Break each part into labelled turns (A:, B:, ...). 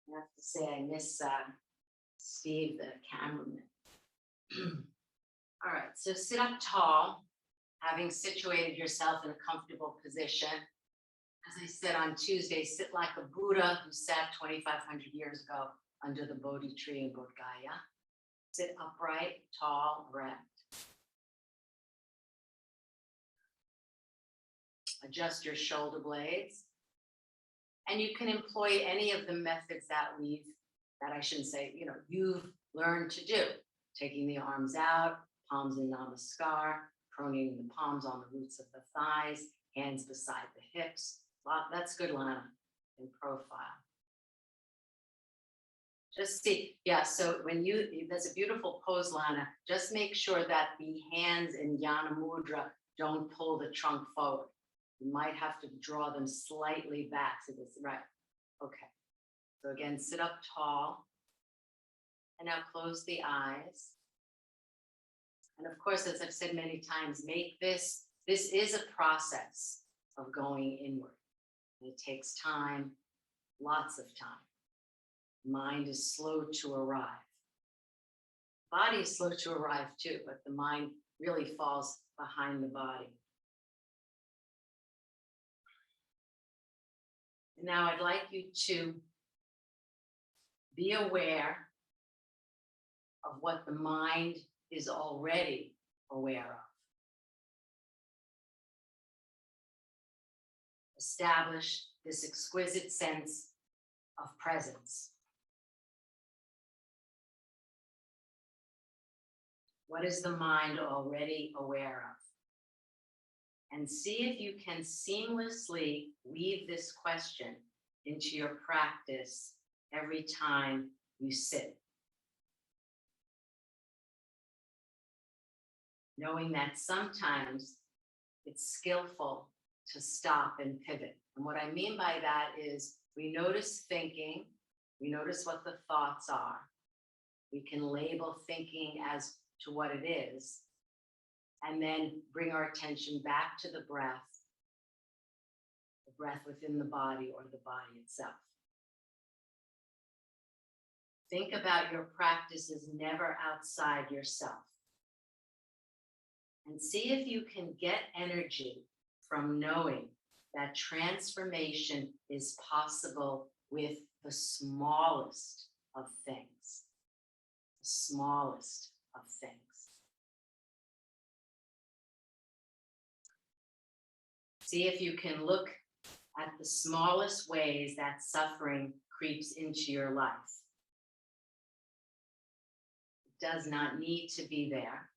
A: I have to say I miss Steve, the cameraman. All right, so sit up tall, having situated yourself in a comfortable position. As I said on Tuesday, sit like a Buddha who sat 2,500 years ago under the Bodhi tree in Bodh Gaya. Sit upright, tall, erect. Adjust your shoulder blades. And you can employ any of the methods that you've learned to do. Taking the arms out, palms in namaskar, pronating the palms on the roots of the thighs, hands beside the hips. Wow, that's good, Lana, in profile. Just see, yeah, so there's a beautiful pose, Lana. Just make sure that the hands in Jnana Mudra don't pull the trunk forward. You might have to draw them slightly back. So this, right, okay. So again, sit up tall. And now close the eyes. And of course, as I've said many times, this is a process of going inward. And it takes time, lots of time. Mind is slow to arrive. Body is slow to arrive too, but the mind really falls behind the body. And now I'd like you to be aware of what the mind is already aware of. Establish this exquisite sense of presence. What is the mind already aware of? And see if you can seamlessly weave this question into your practice every time you sit. Knowing that sometimes it's skillful to stop and pivot. And what I mean by that is we notice thinking, we notice what the thoughts are. We can label thinking as to what it is, and then bring our attention back to the breath within the body or the body itself. Think about your practice as never outside yourself. And see if you can get energy from knowing that transformation is possible with the smallest of things. The smallest of things. See if you can look at the smallest ways that suffering creeps into your life. It does not need to be there.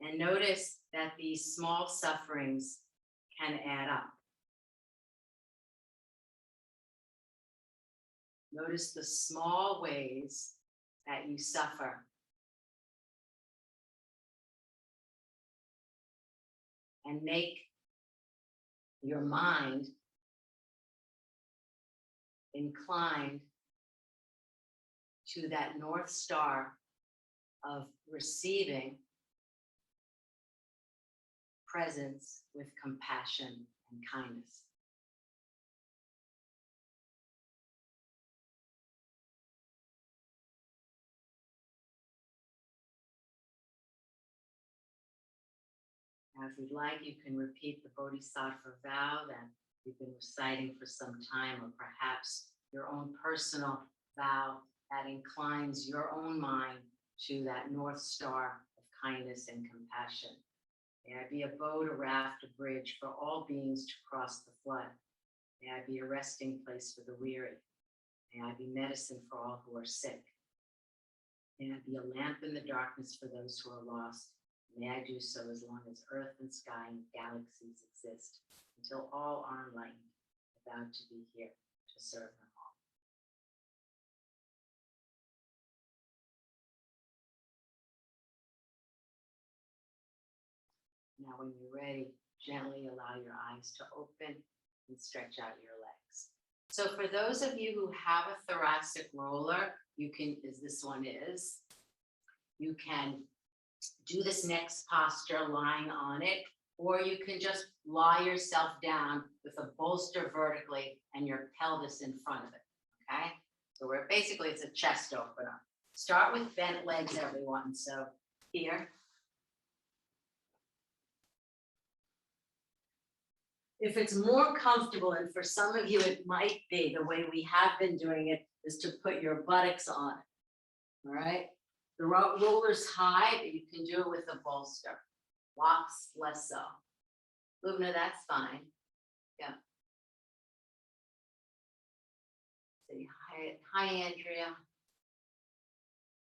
A: And notice that these small sufferings can add up. Notice the small ways that you suffer. And make your mind inclined to that North Star of receiving presence with compassion and kindness. Now, if you'd like, you can repeat the Bodhisattva vow that you've been reciting for some time, or perhaps your own personal vow that inclines your own mind to that North Star of kindness and compassion. May I be a boat, a raft, a bridge for all beings to cross the flood. May I be a resting place for the weary. May I be medicine for all who are sick. May I be a lamp in the darkness for those who are lost. May I do so as long as earth and sky and galaxies exist, until all are enlightened, vowed to be here to serve them all. Now, when you're ready, gently allow your eyes to open and stretch out your legs. So for those of you who have a thoracic roller, you can, as this one is, you can do this next posture lying on it, or you can just lie yourself down with a bolster vertically and your pelvis in front of it, okay? So we're basically, it's a chest opener. Start with bent legs, everyone. So here. If it's more comfortable, and for some of you it might be, the way we have been doing it is to put your buttocks on, all right? The roller's high, but you can do it with a bolster. Walks, less so. Lubna, that's fine. Yeah. Say hi, Andrea.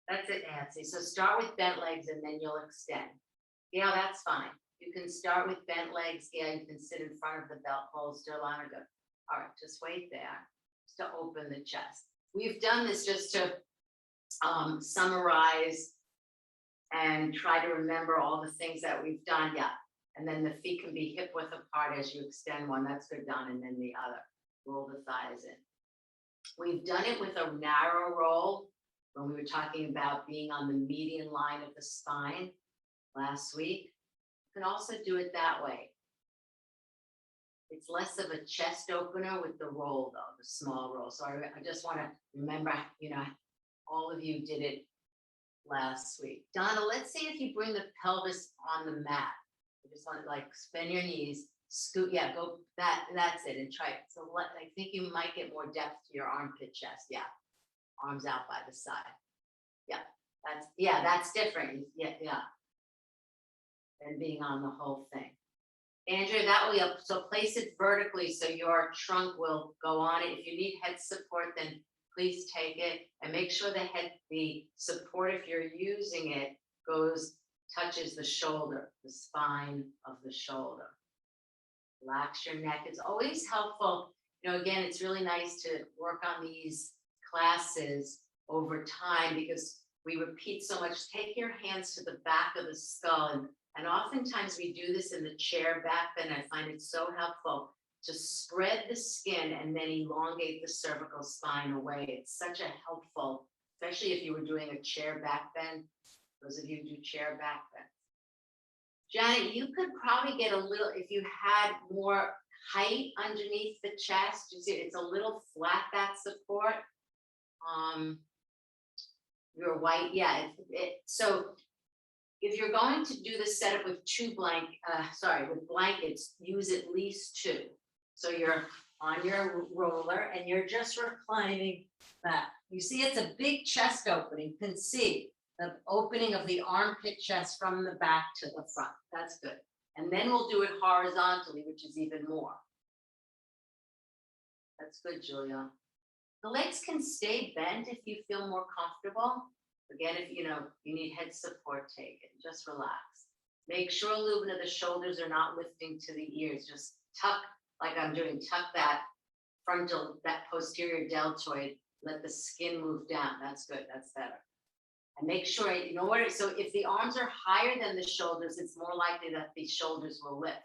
A: That's it, Nancy. So start with bent legs and then you'll extend. Yeah, that's fine. You can start with bent legs. Yeah, you can sit in front of the belt bolster, Lana. Good. All right, just wait there. Just to open the chest. We've done this just to summarize and try to remember all the things that we've done. Yeah. And then the feet can be hip width apart as you extend one. That's good, done. And then the other. Roll the thighs in. We've done it with a narrow roll when we were talking about being on the median line of the spine last week. You can also do it that way. It's less of a chest opener with the roll, though, the small roll. So I just want to remember, you know, all of you did it last week. Donna, let's see if you bring the pelvis on the mat. You just want to like bend your knees, scoot. Yeah, go. That's it, and try it. So I think you might get more depth to your armpit chest. Yeah, arms out by the side. Yeah, that's different. Yeah. Than being on the whole thing. Andrea, that will help. So place it vertically so your trunk will go on it. If you need head support, then please take it and make sure the support, if you're using it, touches the shoulder, the spine of the shoulder. Relax your neck. It's always helpful. You know, again, it's really nice to work on these classes over time because we repeat so much. Take your hands to the back of the skull, and oftentimes we do this in the chair back bend. I find it so helpful to spread the skin and then elongate the cervical spine away. It's such a helpful, especially if you were doing a chair back bend. Those of you who do chair back bend. Janet, you could probably get a little, if you had more height underneath the chest, you see it's a little flat, that support. Your white, yeah. So if you're going to do the setup with with blankets, use at least two. So you're on your roller and you're just reclining back. You see, it's a big chest opening. You can see the opening of the armpit chest from the back to the front. That's good. And then we'll do it horizontally, which is even more. That's good, Julia. The legs can stay bent if you feel more comfortable. Again, if you need head support, take it. Just relax. Make sure, Lubna, the shoulders are not lifting to the ears. Just tuck, like I'm doing, tuck that posterior deltoid. Let the skin move down. That's good. That's better. And make sure, so if the arms are higher than the shoulders, it's more likely that the shoulders will lift.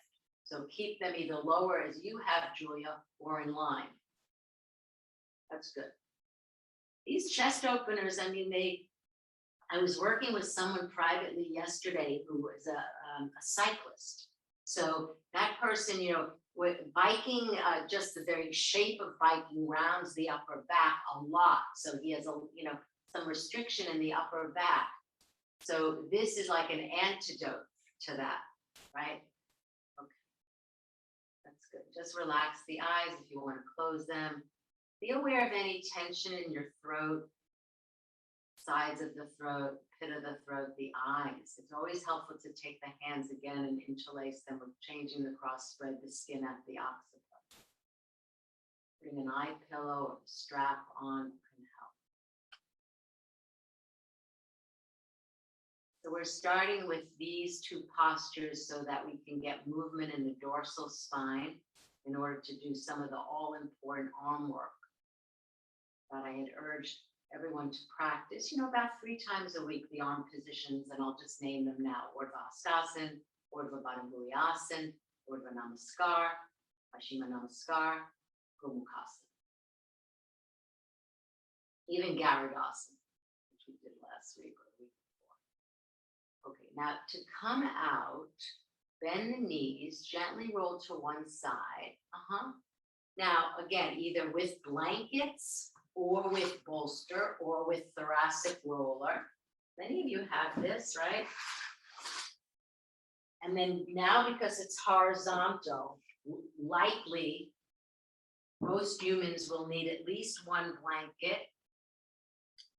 A: So keep them either lower as you have, Julia, or in line. That's good. These chest openers, I was working with someone privately yesterday who was a cyclist. So that person, with biking, just the very shape of biking rounds the upper back a lot. So he has some restriction in the upper back. So this is like an antidote to that, right? Okay, that's good. Just relax the eyes if you want to close them. Be aware of any tension in your throat, sides of the throat, pit of the throat, the eyes. It's always helpful to take the hands again and interlace them with changing the cross spread, the skin at the occiput. Putting an eye pillow or strap on can help. So we're starting with these two postures so that we can get movement in the dorsal spine in order to do some of the all-important arm work that I had urged everyone to practice, about 3 times a week, the arm positions, and I'll just name them now: Urdhva Hastasana, Urdhva Baddha Asana, Urdhva Namaskar, Paschimma Namaskar, Gomukhasana. Even Garudasana, which we did last week or the week before. Okay, now to come out, Bend the knees, gently roll to one side. Now, again, either with blankets or with bolster or with thoracic roller. Many of you have this, right? And then now, because it's horizontal, likely most humans will need at least one blanket,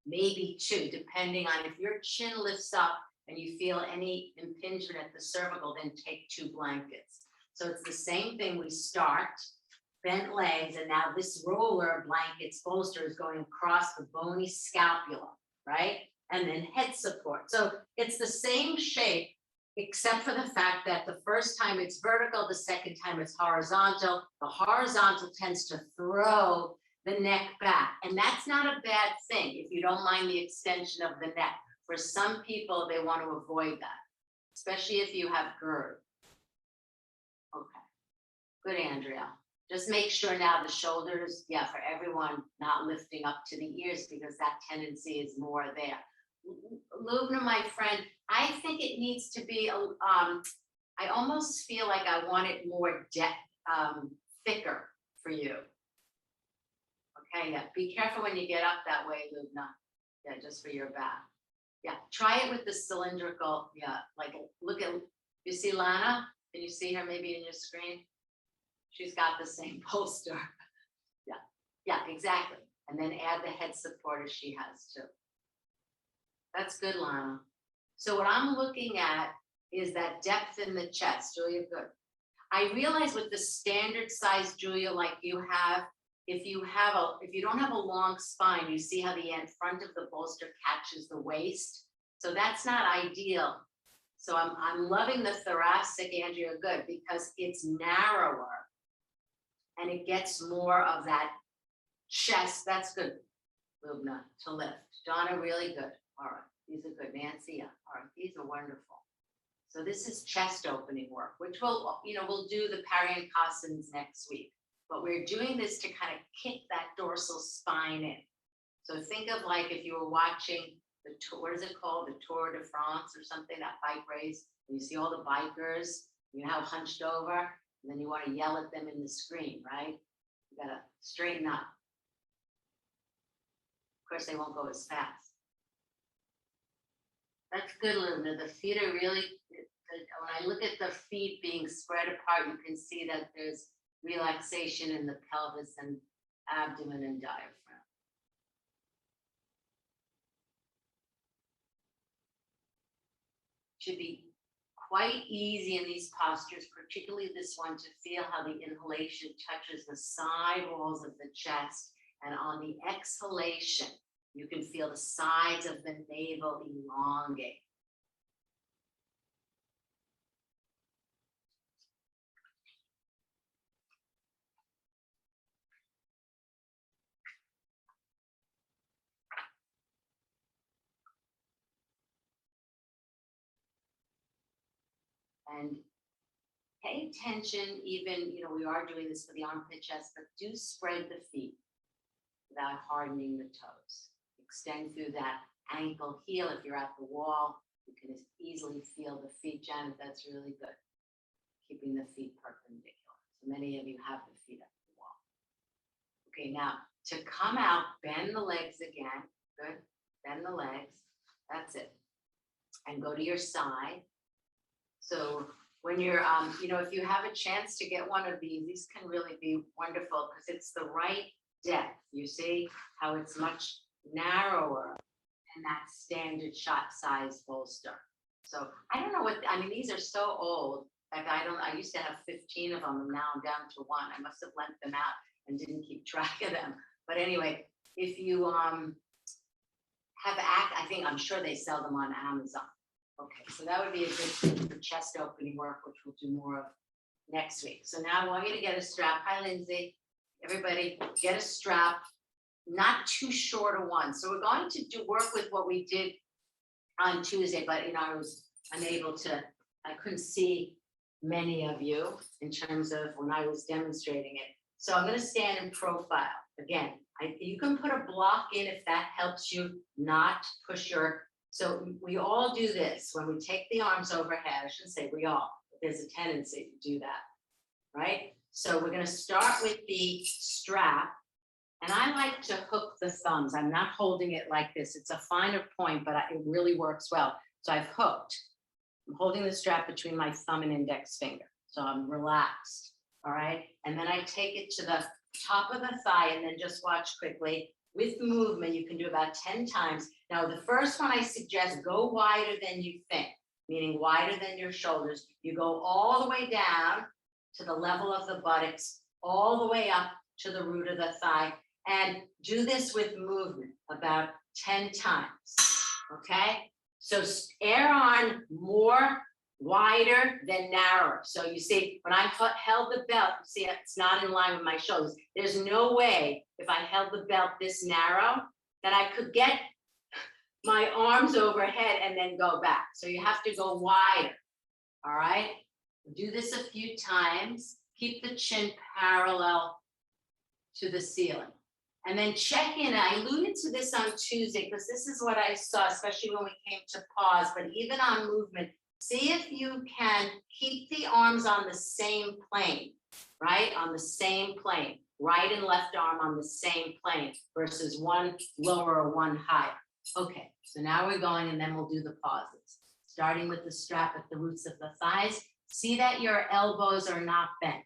A: maybe two, depending on if your chin lifts up and you feel any impingement at the cervical, then take two blankets. So it's the same thing. We start bent legs, and now this roller blankets bolster is going across the bony scapula, right? And then head support. So it's the same shape, except for the fact that the first time it's vertical, the second time it's horizontal. The horizontal tends to throw the neck back, and that's not a bad thing if you don't mind the extension of the neck. For some people, they want to avoid that, especially if you have GERD. Okay, good, Andrea. Just make sure now the shoulders, for everyone, not lifting up to the ears, because that tendency is more there. Lubna, my friend, I think it needs to be, I almost feel like I want it more thicker for you. Okay, yeah, be careful when you get up that way, Lubna. Yeah, just for your back. Yeah, try it with the cylindrical, like look at, you see Lana? Can you see her maybe in your screen? She's got the same bolster. Yeah, exactly. And then add the head support as she has too. That's good, Lana. So what I'm looking at is that depth in the chest. Julia, good. I realize with the standard size, Julia, like you have, if you don't have a long spine, you see how the front of the bolster catches the waist. So that's not ideal. So I'm loving the thoracic, Andrea, good, because it's narrower and it gets more of that chest. That's good, Lubna, to lift. Donna, really good. All right, these are good. Nancy, yeah. All right, these are wonderful. So this is chest opening work, which we'll do the Paryankasans next week. But we're doing this to kind of kick that dorsal spine in. So think of like if you were watching the tour, what is it called? The Tour de France or something, that bike race. And you see all the bikers, you know, hunched over, and then you want to yell at them in the screen, right? You got to straighten up. Of course, they won't go as fast. That's good, Luna. The feet are really, when I look at the feet being spread apart, you can see that there's relaxation in the pelvis and abdomen and diaphragm. Should be quite easy in these postures, particularly this one, to feel how the inhalation touches the side walls of the chest, and on the exhalation, you can feel the sides of the navel elongate. And pay attention, even, we are doing this for the armpit chest, but do spread the feet without hardening the toes. Extend through that ankle heel. If you're at the wall, you can easily feel the feet, Janet. That's really good. Keeping the feet perpendicular. So many of you have the feet at the wall. Okay, now to come out, bend the legs again. Good. Bend the legs. That's it. And go to your side. So when you're, if you have a chance to get one of these can really be wonderful because it's the right depth. You see how it's much narrower than that standard shot size bolster. So I don't know these are so old. Like I used to have 15 of them and now I'm down to one. I must have lent them out and didn't keep track of them. But anyway, if you I'm sure they sell them on Amazon. Okay, so that would be a good thing for chest opening work, which we'll do more of next week. So now I want you to get a strap. Hi, Lindsay. Everybody, get a strap, not too short a one. So we're going to do work with what we did on Tuesday, but I was unable to, I couldn't see many of you in terms of when I was demonstrating it. So I'm going to stand in profile. Again, you can put a block in if that helps you not push your. So we all do this when we take the arms overhead. I shouldn't say we all, there's a tendency to do that, right? So we're going to start with the strap. And I like to hook the thumbs. I'm not holding it like this. It's a finer point, but it really works well. So I've hooked. I'm holding the strap between my thumb and index finger. So I'm relaxed, all right? And then I take it to the top of the thigh and then just watch quickly. With movement, you can do about 10 times. Now, the first one I suggest, go wider than you think, meaning wider than your shoulders. You go all the way down to the level of the buttocks, all the way up to the root of the thigh, and do this with movement about 10 times, okay? So air on more wider than narrower. So you see, when I held the belt, see, it's not in line with my shoulders. There's no way if I held the belt this narrow that I could get my arms overhead and then go back. So you have to go wider, all right? Do this a few times. Keep the chin parallel to the ceiling. And then check in. I alluded to this on Tuesday because this is what I saw, especially when we came to pause, but even on movement, see if you can keep the arms on the same plane, right? On the same plane, right and left arm on the same plane versus one lower or one higher. Okay, so now we're going and then we'll do the pauses. Starting with the strap at the roots of the thighs. See that your elbows are not bent.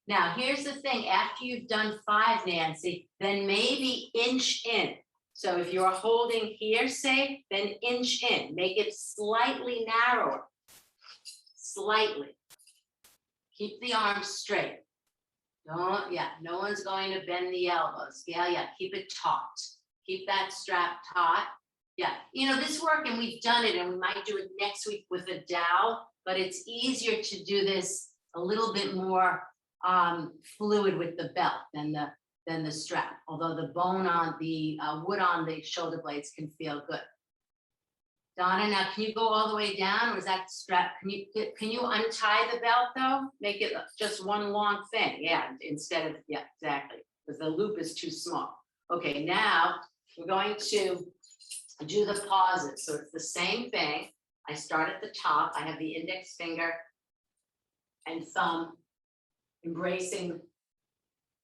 A: Now, here's the thing. After you've done 5, Nancy, then maybe inch in. So if you're holding here, say, then inch in. Make it slightly narrower. Slightly. Keep the arms straight. Don't, no one's going to bend the elbows. Yeah, keep it taut. Keep that strap taut. Yeah, you know, this work, and we've done it, and we might do it next week with a dowel, but it's easier to do this a little bit more fluid with the belt than the strap, although the bone on the wood on the shoulder blades can feel good. Donna, now can you go all the way down, or is that strap? Can you untie the belt though? Make it just one long thing. Yeah, instead of, yeah, exactly, because the loop is too small. Okay, now we're going to do the pauses. So it's the same thing. I start at the top. I have the index finger and thumb embracing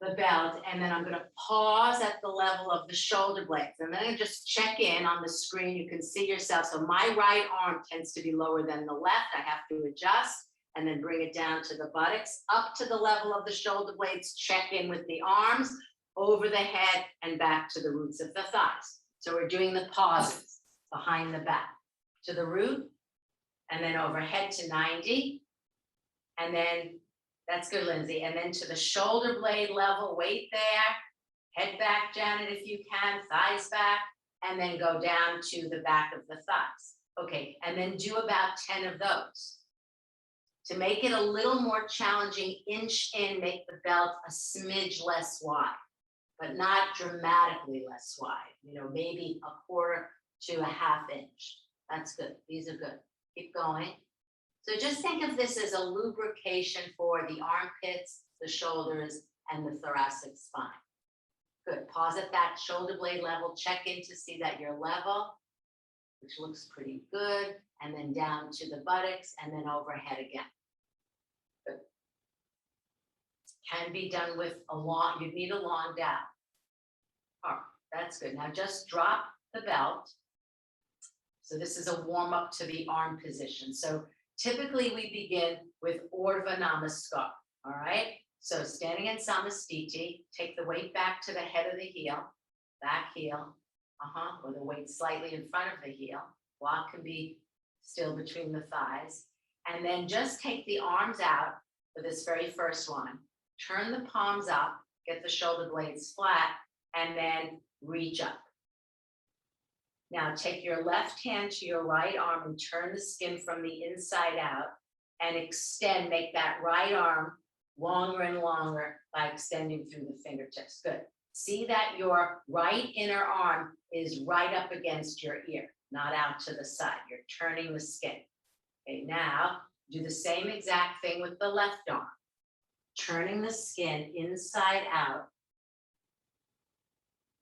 A: the belt, and then I'm going to pause at the level of the shoulder blades, and then I just check in on the screen. You can see yourself. So my right arm tends to be lower than the left. I have to adjust and then bring it down to the buttocks, up to the level of the shoulder blades. Check in with the arms, over the head, and back to the roots of the thighs. So we're doing the pauses behind the back to the root, and then overhead to 90, and then that's good, Lindsay. And then to the shoulder blade level, weight there, head back, Janet, if you can, thighs back, and then go down to the back of the thighs. Okay, and then do about 10 of those. To make it a little more challenging, inch in, make the belt a smidge less wide, but not dramatically less wide. You know, maybe 1/4 to 1/2 inch. That's good. These are good. Keep going. So just think of this as a lubrication for the armpits, the shoulders, and the thoracic spine. Good. Pause at that shoulder blade level. Check in to see that you're level, which looks pretty good. And then down to the buttocks, and then overhead again. Good. Can be done with a long, you need a long down. All right, that's good. Now just drop the belt. So this is a warm up to the arm position. So typically we begin with Urdhva Namaskar, all right? So standing in Samastiti, take the weight back to the head of the heel, back heel, or the weight slightly in front of the heel. Block can be still between the thighs. And then just take the arms out for this very first one. Turn the palms up, get the shoulder blades flat, and then reach up. Now take your left hand to your right arm and turn the skin from the inside out and extend, make that right arm longer and longer by extending through the fingertips. Good. See that your right inner arm is right up against your ear, not out to the side. You're turning the skin. Okay, now do the same exact thing with the left arm. Turning the skin inside out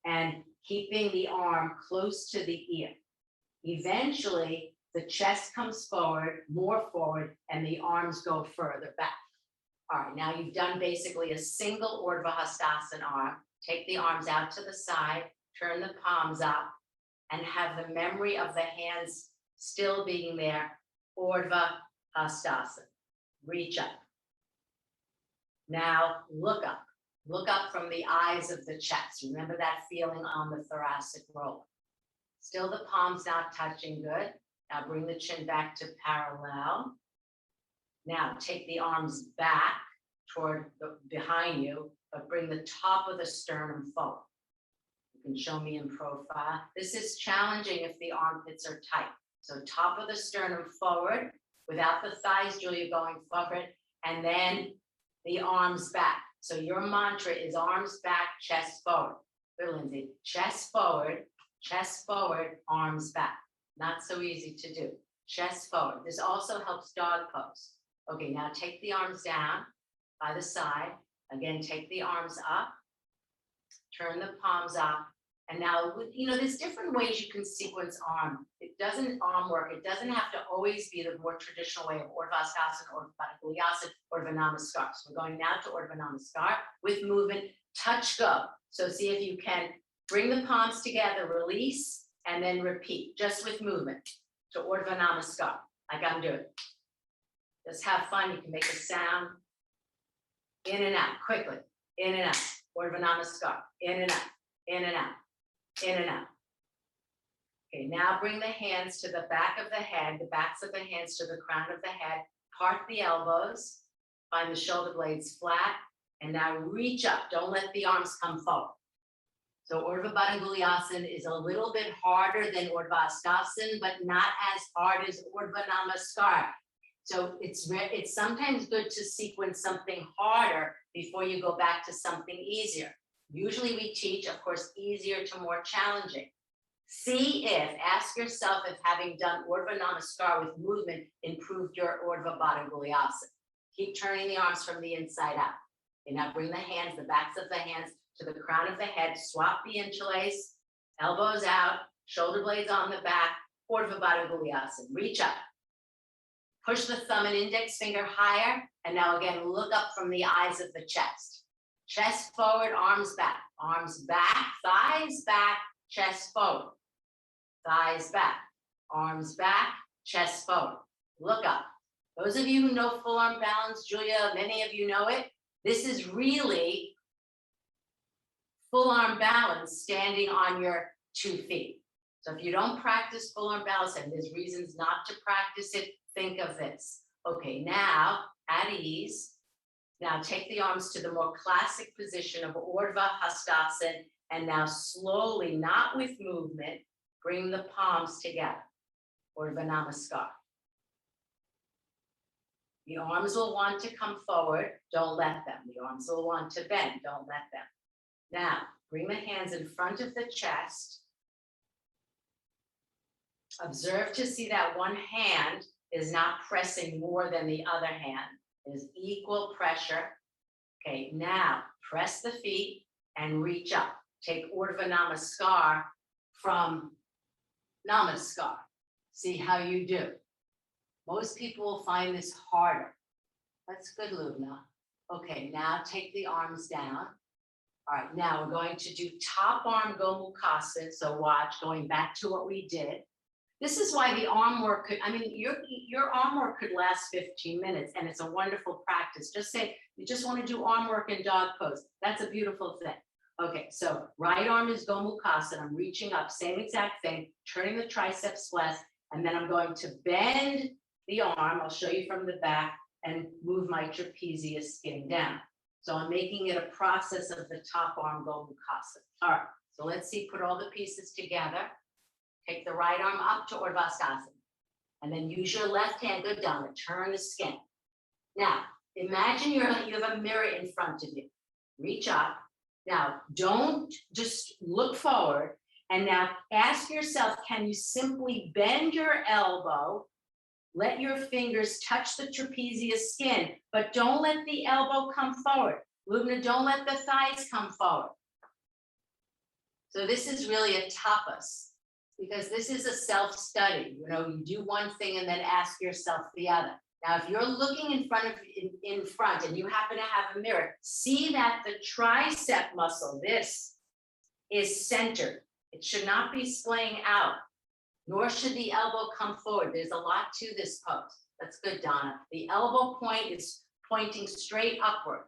A: and keeping the arm close to the ear. Eventually, the chest comes forward, more forward, and the arms go further back. All right, now you've done basically a single Urdhva Hastasana arm. Take the arms out to the side, turn the palms up, and have the memory of the hands still being there. Urdhva Hastasana. Reach up. Now look up. Look up from the eyes of the chest. Remember that feeling on the thoracic roller. Still the palms not touching, good. Now bring the chin back to parallel. Now take the arms back toward behind you, but bring the top of the sternum forward. You can show me in profile. This is challenging if the armpits are tight. So top of the sternum forward, without the thighs, Julia, going forward, and then the arms back. So your mantra is arms back, chest forward. Good, Lindsay. Chest forward, arms back. Not so easy to do. Chest forward. This also helps dog pose. Okay, now take the arms down by the side. Again, take the arms up. Turn the palms up. And now, there's different ways you can sequence arm. Arm work, it doesn't have to always be the more traditional way of Urdhva Hastasana or Urdhva Namaskar or Urdhva Namaskar. So we're going now to Urdhva Namaskar with movement, touch, go. So see if you can bring the palms together, release, and then repeat, just with movement to Urdhva Namaskar, like I'm doing. Just have fun. You can make a sound. In and out, quickly. In and out. Urdhva Namaskar. In and out. In and out. In and out. Okay, now bring the hands to the back of the head, the backs of the hands to the crown of the head. Part the elbows. Find the shoulder blades flat. And now reach up. Don't let the arms come forward. So Urdhva Baddha is a little bit harder than Urdhva Hastasana, but not as hard as Urdhva Namaskar. So it's sometimes good to sequence something harder before you go back to something easier. Usually we teach, of course, easier to more challenging. Ask yourself if having done Urdhva Namaskar with movement improved your Urdhva Baddha. Keep turning the arms from the inside out. Okay, now bring the hands, the backs of the hands to the crown of the head. Swap the interlace, elbows out, shoulder blades on the back, Urdhva Baddha. Reach up. Push the thumb and index finger higher. And now again, look up from the eyes of the chest. Chest forward, arms back, thighs back, chest forward, thighs back, arms back, chest forward. Look up. Those of you who know full arm balance, Julia, many of you know it. This is really full arm balance standing on your 2 feet. So if you don't practice full arm balance, and there's reasons not to practice it, think of this. Okay, now at ease. Now take the arms to the more classic position of Urdhva Hastasana, and now slowly, not with movement, bring the palms together. Urdhva Namaskar. The arms will want to come forward, don't let them. The arms will want to bend, don't let them. Now, bring the hands in front of the chest. Observe to see that one hand is not pressing more than the other hand. There's equal pressure. Okay, now press the feet and reach up. Take Urdhva Namaskar from Namaskar. See how you do. Most people will find this harder. That's good, Lubna. Okay, now take the arms down. All right, now we're going to do top arm Gomukhasana. So watch, going back to what we did. This is why the arm work could, your arm work could last 15 minutes, and it's a wonderful practice. Just say, you just want to do arm work in dog pose. That's a beautiful thing. Okay, so right arm is Gomukhasana. I'm reaching up, same exact thing, turning the triceps west, and then I'm going to bend the arm. I'll show you from the back and move my trapezius skin down. So I'm making it a process of the top arm Gomukhasana. All right, so let's see, put all the pieces together. Take the right arm up to Urdhva Hastasana. And then use your left hand, good down, turn the skin. Now, imagine you have a mirror in front of you. Reach up. Now, don't just look forward. And now ask yourself, can you simply bend your elbow? Let your fingers touch the trapezius skin, but don't let the elbow come forward. Lubna, don't let the thighs come forward. So this is really a tapas. because this is a self-study. You know, you do one thing and then ask yourself the other. Now, if you're looking in front and you happen to have a mirror, see that the tricep muscle, this, is centered. It should not be splaying out, nor should the elbow come forward. There's a lot to this pose. That's good, Donna. The elbow point is pointing straight upward.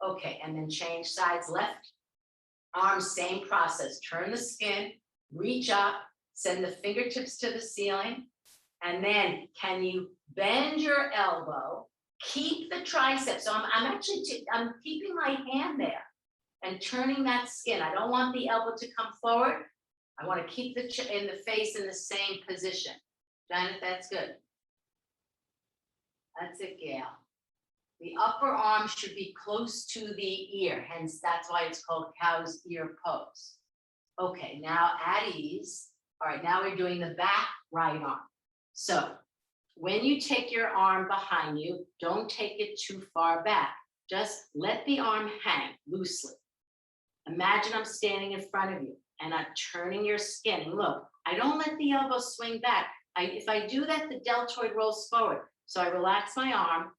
A: Okay, and then change sides, left arm, same process. Turn the skin, reach up, send the fingertips to the ceiling, and then can you bend your elbow, keep the tricep. So I'm keeping my hand there and turning that skin. I don't want the elbow to come forward. I want to keep the face in the same position. Janet, that's good. That's it, Gail. The upper arm should be close to the ear, hence that's why it's called cow's ear pose. Okay, now at ease. All right, now we're doing the back right arm. So when you take your arm behind you, don't take it too far back. Just let the arm hang loosely. Imagine I'm standing in front of you and I'm turning your skin. And look, I don't let the elbow swing back. If I do that, the deltoid rolls forward. So I relax my arm.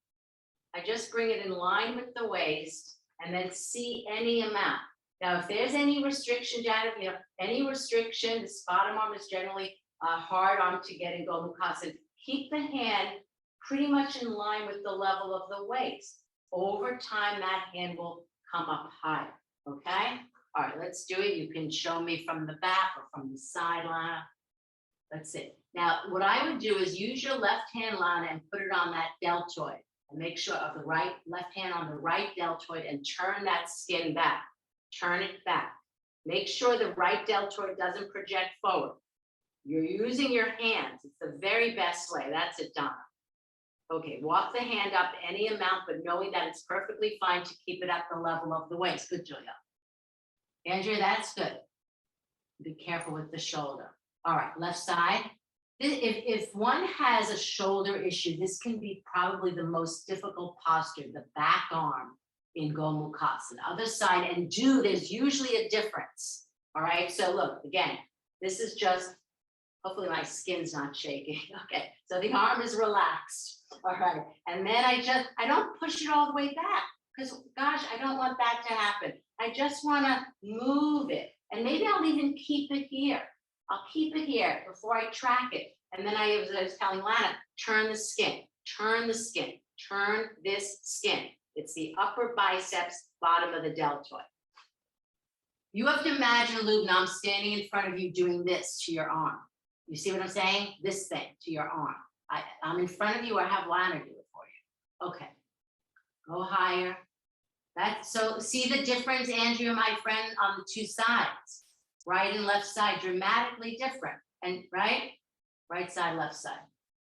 A: I just bring it in line with the waist and then see any amount. Now, if there's any restriction, Janet, you know, any restriction, this bottom arm is generally a hard arm to get in Gomukhasana. Keep the hand pretty much in line with the level of the waist. Over time, that hand will come up higher, okay? All right, let's do it. You can show me from the back or from the side, Lana. That's it. Now, what I would do is use your left hand, Lana, and put it on that deltoid. And make sure of the left hand on the right deltoid and turn that skin back. Turn it back. Make sure the right deltoid doesn't project forward. You're using your hands. It's the very best way. That's it, Donna. Okay, walk the hand up any amount, but knowing that it's perfectly fine to keep it at the level of the waist. Good, Julia. Andrea, that's good. Be careful with the shoulder. All right, left side. If one has a shoulder issue, this can be probably the most difficult posture, the back arm in Gomukhasana. Other side, and there's usually a difference. All right, so look, again, this is just, hopefully my skin's not shaking. Okay, so the arm is relaxed. All right, and then I don't push it all the way back because, gosh, I don't want that to happen. I just want to move it, and maybe I'll even keep it here. I'll keep it here before I track it. And then I was telling Lana, turn the skin, turn the skin, turn this skin. It's the upper biceps, bottom of the deltoid. You have to imagine, Lubna, I'm standing in front of you doing this to your arm. You see what I'm saying? This thing to your arm. I'm in front of you, or have Lana do it for you. Okay, go higher. So see the difference, Andrea, my friend, on the two sides. Right and left side, dramatically different. And right side, left side.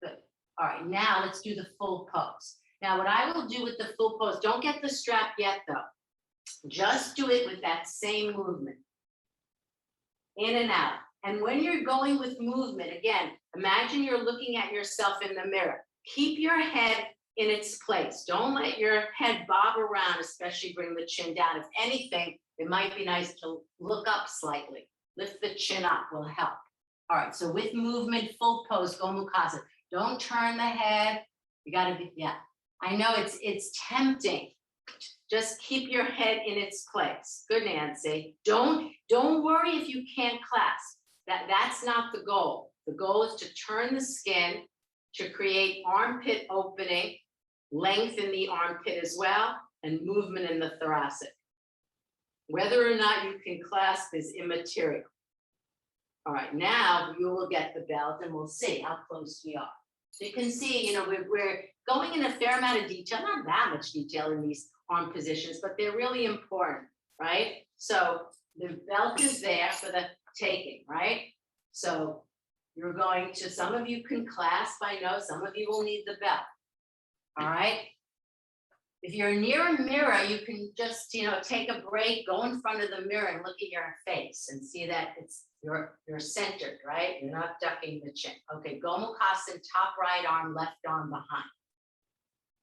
A: Good. All right, now let's do the full pose. Now, what I will do with the full pose, don't get the strap yet though. Just do it with that same movement. In and out. And when you're going with movement, again, imagine you're looking at yourself in the mirror. Keep your head in its place. Don't let your head bob around, especially bring the chin down. If anything, it might be nice to look up slightly. Lift the chin up will help. All right, so with movement, full pose, Gomukhasana. Don't turn the head. You gotta be, yeah. I know it's tempting. Just keep your head in its place. Good, Nancy. Don't worry if you can't clasp. That's not the goal. The goal is to turn the skin to create armpit opening, lengthen the armpit as well, and movement in the thoracic. Whether or not you can clasp is immaterial. All right, now you will get the belt and we'll see how close we are. So you can see, you know, we're going in a fair amount of detail, not that much detail in these arm positions, but they're really important, right? So the belt is there for the taking, right? So you're going to, some of you can clasp, I know, some of you will need the belt, all right? If you're near a mirror, you can just, you know, take a break, go in front of the mirror and look at your face and see that you're centered, right? You're not ducking the chin. Okay, Gomukhasana, top right arm, left arm behind.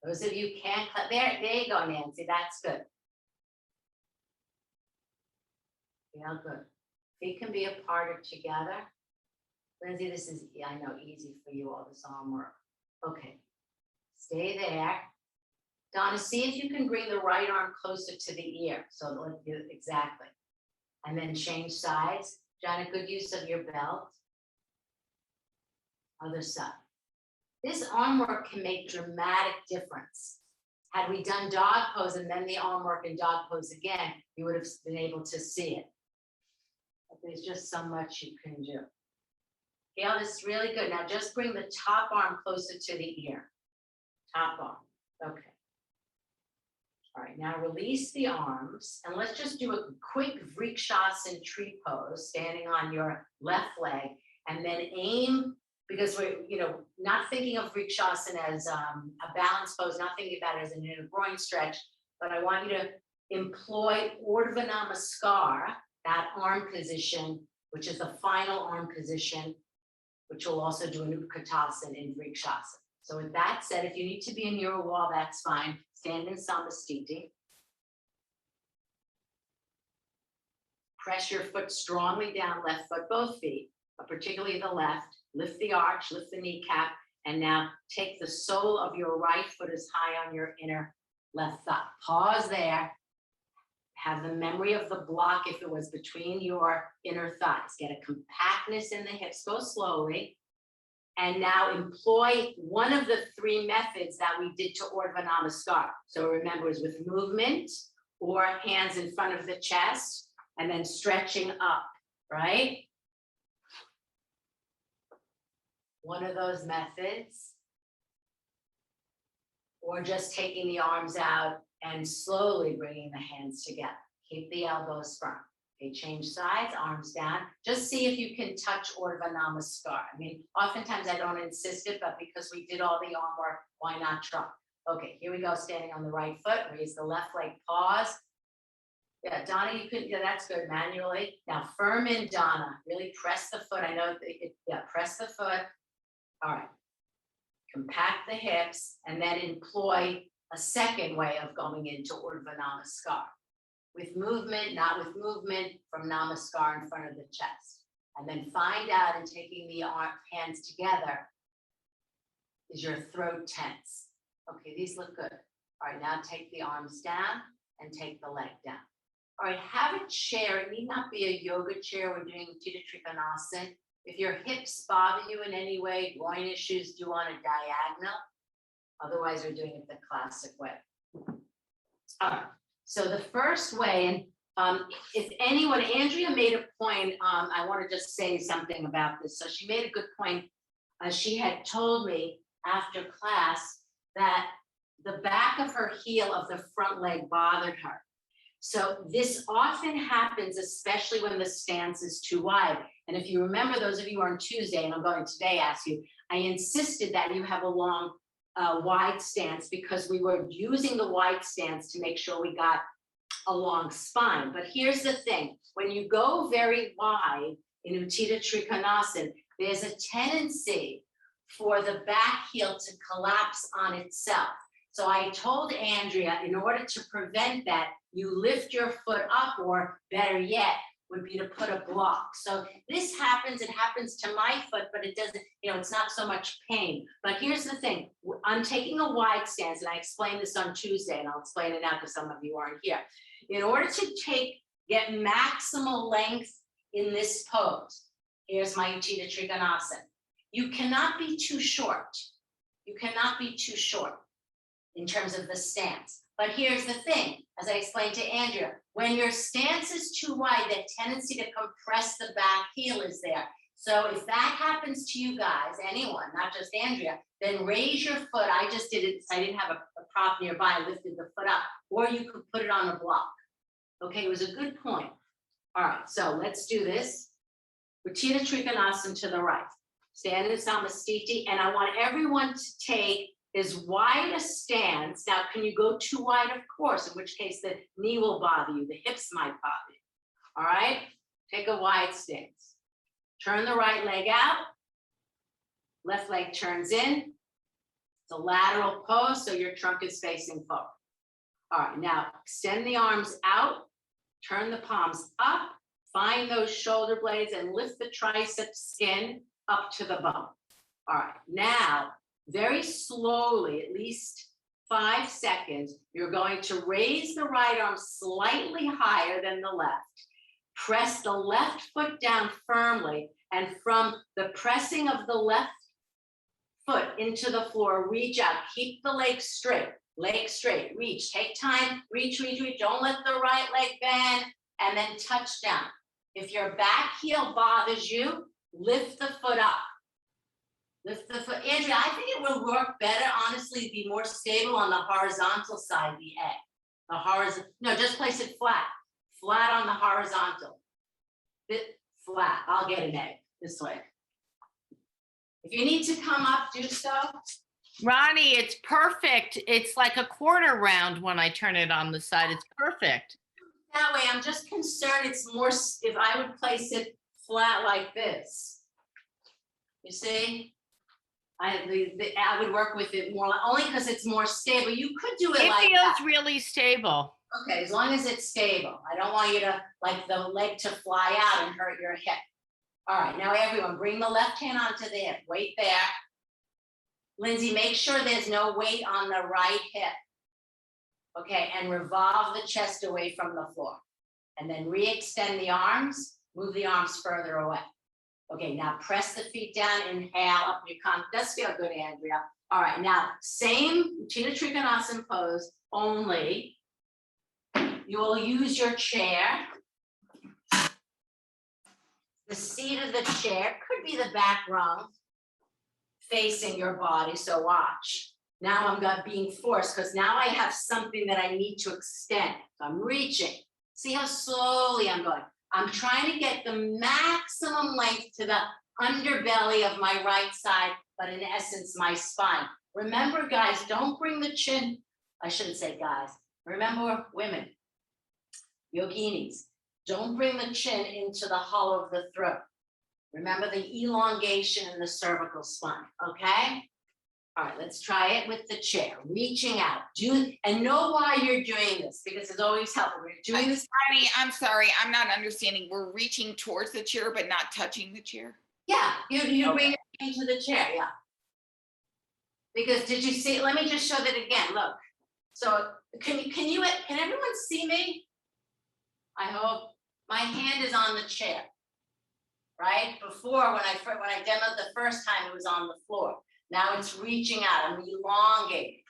A: Those of you can't, there you go, Nancy, that's good. Yeah, good. Feet can be apart or together. Lindsay, this is, I know, easy for you, all this arm work. Okay, stay there. Donna, see if you can bring the right arm closer to the ear. So exactly. And then change sides. Donna, good use of your belt. Other side. This arm work can make dramatic difference. Had we done dog pose and then the arm work and dog pose again, you would have been able to see it. But there's just so much you can do. Gail, this is really good. Now just bring the top arm closer to the ear. Top arm. Okay. All right, now release the arms and let's just do a quick Vrikshasana tree pose, standing on your left leg, and then aim, because we're, not thinking of Vrikshasana as a balance pose, not thinking about it as an inner groin stretch, but I want you to employ Urdhva Namaskar, that arm position, which is the final arm position, which will also do an Utkatasana in Vrikshasana. So with that said, if you need to be near a wall, that's fine. Stand in Samastiti. Press your foot strongly down, left foot, both feet, but particularly the left. Lift the arch, lift the kneecap, and now take the sole of your right foot as high on your inner left thigh. Pause there. Have the memory of the block if it was between your inner thighs. Get a compactness in the hips. Go slowly. And now employ one of the three methods that we did to Urdhva Namaskar. So remember, it was with movement or hands in front of the chest and then stretching up, right? One of those methods. Or just taking the arms out and slowly bringing the hands together. Keep the elbows firm. Okay, change sides, arms down. Just see if you can touch Urdhva Namaskar. I mean, oftentimes I don't insist it, but because we did all the arm work, why not try? Okay, here we go, standing on the right foot. Raise the left leg, pause. Yeah, Donna, you could, yeah, that's good, manually. Now, firm in, Donna. Really press the foot. I know, press the foot. All right. Compact the hips, and then employ a second way of going into Urdhva Namaskar. With movement, not with movement, from Namaskar in front of the chest. And then find out, in taking the hands together, is your throat tense? Okay, these look good. All right, now take the arms down and take the leg down. All right, have a chair. It need not be a yoga chair. We're doing Uttita Trikonasana. If your hips bother you in any way, groin issues, do on a diagonal. Otherwise, we're doing it the classic way. All right. So the first way, and if anyone, Andrea made a point, I want to just say something about this. So she made a good point. She had told me after class that the back of her heel of the front leg bothered her. So this often happens, especially when the stance is too wide. And if you remember, those of you who are on Tuesday, and I'm going to today ask you, I insisted that you have a long wide stance because we were using the wide stance to make sure we got a long spine. But here's the thing, when you go very wide in Uttita Trikonasana, there's a tendency for the back heel to collapse on itself. So I told Andrea, in order to prevent that, you lift your foot up, or better yet, would be to put a block. So this happens, it happens to my foot, but it doesn't, it's not so much pain. But here's the thing, I'm taking a wide stance, and I explained this on Tuesday, and I'll explain it now because some of you aren't here. In order to get maximal length in this pose, here's my Uttita Trikonasana. You cannot be too short. You cannot be too short in terms of the stance. But here's the thing, as I explained to Andrea, when your stance is too wide, that tendency to compress the back heel is there. So if that happens to you guys, anyone, not just Andrea, then raise your foot. I just did it, I didn't have a prop nearby, I lifted the foot up, or you could put it on a block. Okay, it was a good point. All right, so let's do this. Uttita Trikonasana to the right. Stand in Samastiti, and I want everyone to take as wide a stance. Now, can you go too wide? Of course, in which case the knee will bother you, the hips might bother you. All right, take a wide stance. Turn the right leg out. Left leg turns in. It's a lateral pose, so your trunk is facing forward. All right, now extend the arms out. Turn the palms up. Find those shoulder blades and lift the tricep skin up to the bone. All right, now, very slowly, at least 5 seconds, you're going to raise the right arm slightly higher than the left. Press the left foot down firmly, and from the pressing of the left foot into the floor, reach out. Keep the leg straight, reach. Take time, reach. Don't let the right leg bend, and then touch down. If your back heel bothers you, lift the foot up. Lift the foot. Andrea, I think it will work better, honestly, be more stable on the horizontal side, the egg. The horizontal, no, just place it flat. Flat on the horizontal. Bit flat. I'll get an egg this way. If you need to come up, do so.
B: Ronnie, it's perfect. It's like a quarter round when I turn it on the side. It's perfect.
A: That way, I'm just concerned it's more, if I would place it flat like this. You see? I would work with it more, only because it's more stable. You could do it like
B: It
A: that.
B: feels really stable.
A: Okay, as long as it's stable. I don't want you to, like the leg to fly out and hurt your hip. All right, now everyone, bring the left hand onto the hip. Weight there. Lindsay, make sure there's no weight on the right hip. Okay, and revolve the chest away from the floor. And then re-extend the arms, move the arms further away. Okay, now press the feet down, inhale up your column. Does feel good, Andrea. All right, now same Utthita Trikonasana pose, only you will use your chair. The seat of the chair could be the back rung facing your body, so watch. Now I'm being forced because now I have something that I need to extend. So I'm reaching. See how slowly I'm going. I'm trying to get the maximum length to the underbelly of my right side, but in essence, my spine. Remember, guys, don't bring the chin. I shouldn't say guys. Remember, women, yoginis, don't bring the chin into the hollow of the throat. Remember the elongation in the cervical spine, okay? All right, let's try it with the chair. Reaching out. And know why you're doing this, because it's always helpful. We're doing this.
C: Honey, I'm sorry, I'm not understanding. We're reaching towards the chair, but not touching the chair?
A: Yeah, you bring it into the chair, yeah. Because did you see, let me just show that again, look. So can everyone see me? I hope. My hand is on the chair, right? Before, when I demoed the first time, it was on the floor. Now it's reaching out. I'm elongating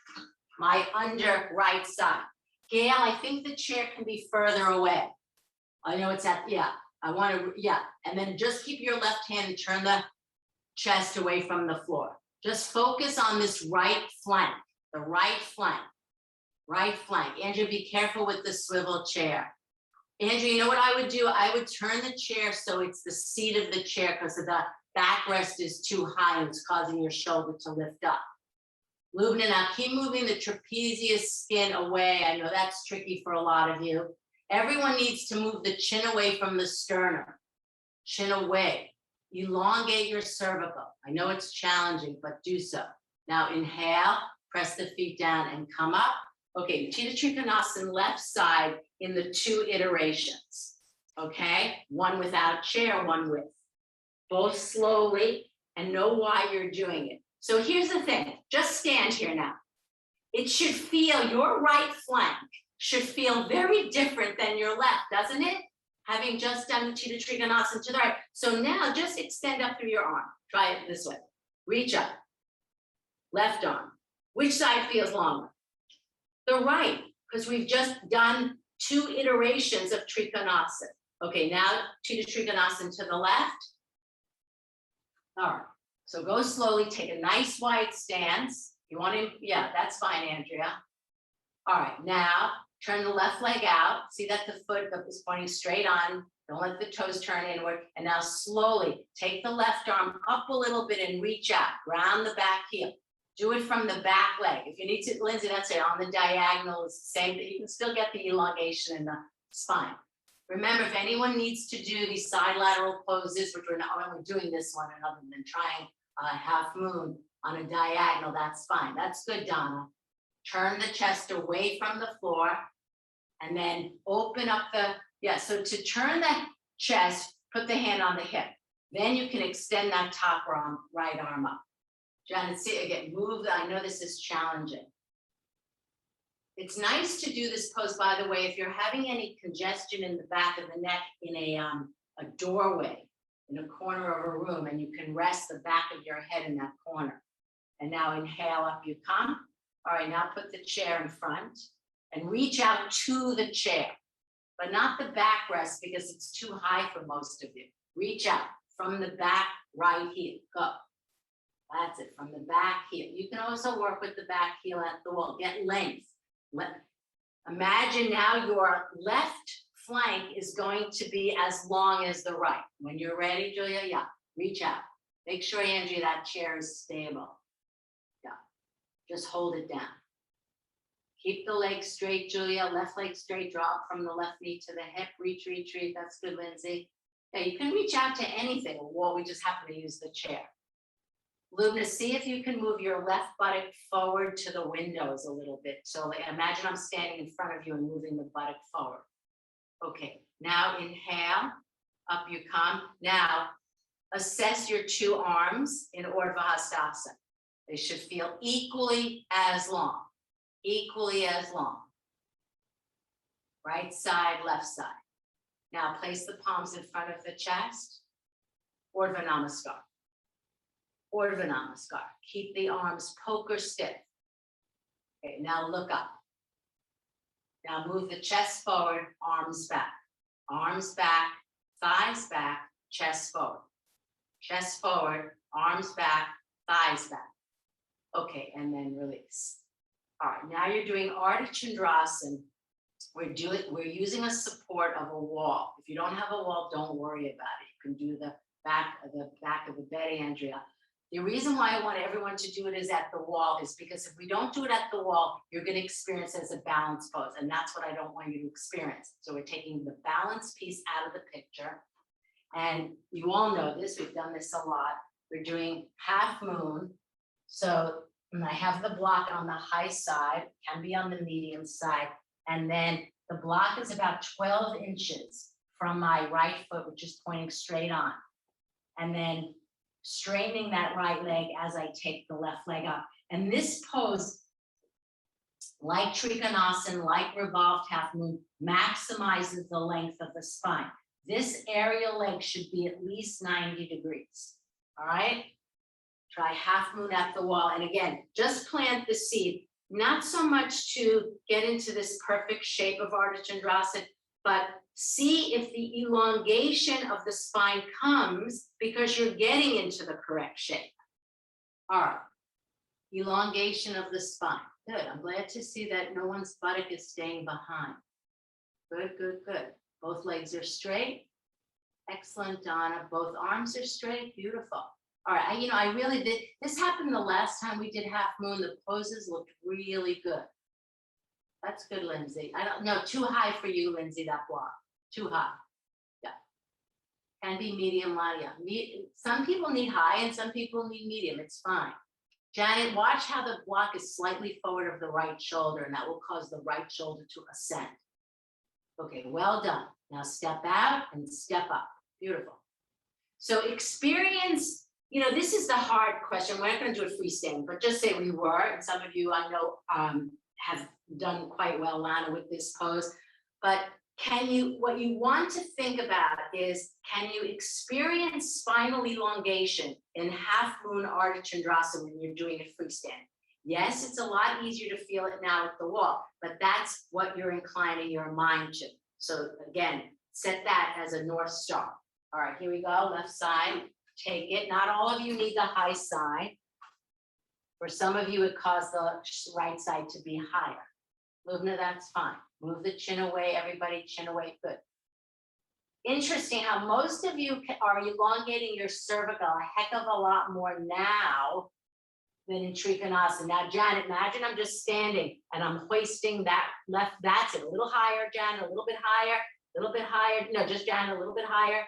A: my under right side. Gail, I think the chair can be further away. I know it's at, yeah. I want to, yeah. And then just keep your left hand and turn the chest away from the floor. Just focus on this right flank, the right flank, right flank. Andrew, be careful with the swivel chair. Andrew, you know what I would do? I would turn the chair so it's the seat of the chair because the backrest is too high and it's causing your shoulder to lift up. Lubna, now keep moving the trapezius skin away. I know that's tricky for a lot of you. Everyone needs to move the chin away from the sternum. Chin away. Elongate your cervical. I know it's challenging, but do so. Now inhale, press the feet down and come up. Okay, Utthita Trikonasana left side in the 2 iterations. Okay, one without chair, one with. Both slowly, and know why you're doing it. So here's the thing, just stand here now. It should feel, your right flank should feel very different than your left, doesn't it? Having just done Utthita Trikonasana to the right. So now just extend up through your arm. Try it this way. Reach up. Left arm. Which side feels longer? The right, because we've just done 2 iterations of Trikonasana. Okay, now Utthita Trikonasana to the left. All right, so go slowly, take a nice wide stance. You want to, yeah, that's fine, Andrea. All right, now turn the left leg out. See that the foot is pointing straight on. Don't let the toes turn inward. And now slowly take the left arm up a little bit and reach out, round the back heel. Do it from the back leg. If you need to, Lindsay, that's it, on the diagonal, it's the same, you can still get the elongation in the spine. Remember, if anyone needs to do these side lateral poses, which we're not only doing this one, other than trying a half moon on a diagonal, that's fine. That's good, Donna. Turn the chest away from the floor and then open up the, yeah, so to turn the chest, put the hand on the hip. Then you can extend that top arm, right arm up. Janet, see again, move. I know this is challenging. It's nice to do this pose, by the way, if you're having any congestion in the back of the neck in a doorway, in a corner of a room, and you can rest the back of your head in that corner. And now inhale, up you come. All right, now put the chair in front and reach out to the chair, but not the backrest because it's too high for most of you. Reach out from the back right heel, go. That's it, from the back heel. You can also work with the back heel at the wall, get length. Imagine now your left flank is going to be as long as the right. When you're ready, Julia, yeah, reach out. Make sure, Andrea, that chair is stable. Yeah, just hold it down. Keep the leg straight, Julia, left leg straight, drop from the left knee to the hip, reach, retreat. That's good, Lindsay. Yeah, you can reach out to anything, a wall, we just happen to use the chair. Lubna, see if you can move your left buttock forward to the windows a little bit. So like, imagine I'm standing in front of you and moving the buttock forward. Okay, now inhale, up you come. Now, assess your two arms in Urdhva Hastasana. They should feel equally as long, equally as long. Right side, left side. Now place the palms in front of the chest. Urdhva Namaskar. Urdhva Namaskar. Keep the arms poker stiff. Okay, now look up. Now move the chest forward, arms back. Arms back, thighs back, chest forward. Chest forward, arms back, thighs back. Okay, and then release. All right, now you're doing Ardha Chandrasana. We're using a support of a wall. If you don't have a wall, don't worry about it. You can do the back of the bed, Andrea. The reason why I want everyone to do it is at the wall is because if we don't do it at the wall, you're going to experience it as a balance pose. And that's what I don't want you to experience. So we're taking the balance piece out of the picture. And you all know this, we've done this a lot. We're doing half moon. So when I have the block on the high side, can be on the medium side. And then the block is about 12 inches from my right foot, which is pointing straight on. And then straightening that right leg as I take the left leg up. And this pose, like Trikonasana, like revolved half moon, maximizes the length of the spine. This aerial leg should be at least 90 degrees. All right? Try half moon at the wall. And again, just plant the seed, not so much to get into this perfect shape of Ardha Chandrasana, but see if the elongation of the spine comes because you're getting into the correct shape. All right, elongation of the spine. Good, I'm glad to see that no one's buttock is staying behind. Good, good, good. Both legs are straight. Excellent, Donna. Both arms are straight, beautiful. All right, I really did, this happened the last time we did half moon, the poses looked really good. That's good, Lindsay. I don't know, too high for you, Lindsay, that block. Too high. Yeah. Can be medium, Ladia. Some people need high and some people need medium. It's fine. Janet, watch how the block is slightly forward of the right shoulder, and that will cause the right shoulder to ascend. Okay, well done. Now step out and step up. Beautiful. So experience, this is the hard question. We're not going to do it freestanding, but just say we were, and some of you I know have done quite well, Lana, with this pose. But what you want to think about is, can you experience spinal elongation in half moon Ardha Chandrasana when you're doing it freestanding? Yes, it's a lot easier to feel it now at the wall, but that's what you're inclining your mind to. So again, set that as a North Star. All right, here we go, left side, take it. Not all of you need the high side. For some of you, it caused the right side to be higher. Lubna, that's fine. Move the chin away, everybody, chin away, good. Interesting how most of you are elongating your cervical a heck of a lot more now than in Trikonasana. Now, Janet, imagine I'm just standing and I'm hoisting that left, that's it, a little higher, Janet, a little bit higher, a little bit higher. No, just Janet, a little bit higher.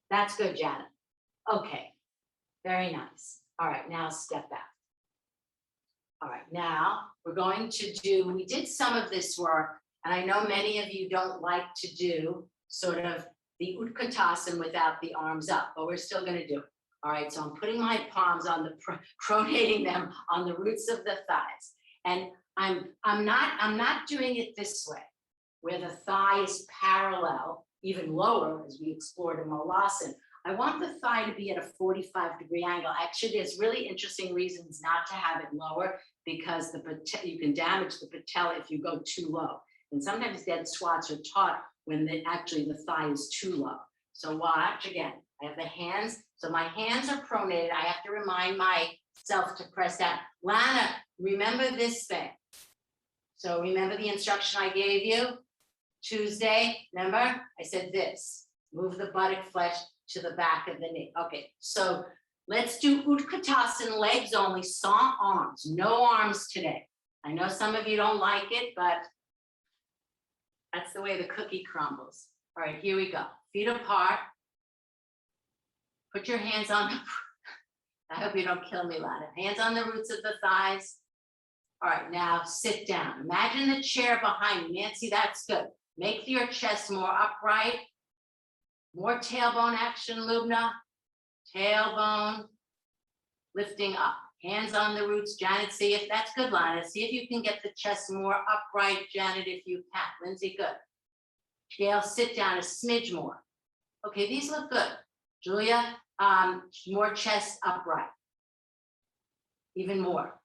A: That's good, Janet. Okay, very nice. All right, now step back. All right, now we're going to we did some of this work, and I know many of you don't like to do sort of the Utkatasana without the arms up, but we're still gonna do it. All right, so I'm putting my palms on the, pronating them on the roots of the thighs. And I'm not doing it this way, where the thigh is parallel, even lower, as we explored in Molassan. I want the thigh to be at a 45-degree angle. Actually, there's really interesting reasons not to have it lower, because you can damage the patella if you go too low. And sometimes dead squats are taught when actually the thigh is too low. So watch again. I have the hands. So my hands are pronated. I have to remind myself to press down. Lana, remember this thing. So remember the instruction I gave you Tuesday? Remember? I said this. Move the buttock flesh to the back of the knee. Okay, so let's do Utkatasana, legs only, sans arms. No arms today. I know some of you don't like it, but that's the way the cookie crumbles. All right, here we go. Feet apart. Put your hands on the, I hope you don't kill me, Lana. Hands on the roots of the thighs. All right, now sit down. Imagine the chair behind you. Nancy, that's good. Make your chest more upright. More tailbone action, Lubna. Tailbone. Lifting up. Hands on the roots. Janet, see if that's good, Lana. See if you can get the chest more upright, Janet, if you can. Lindsay, good. Gail, sit down a smidge more. Okay, these look good. Julia, more chest upright. Even more.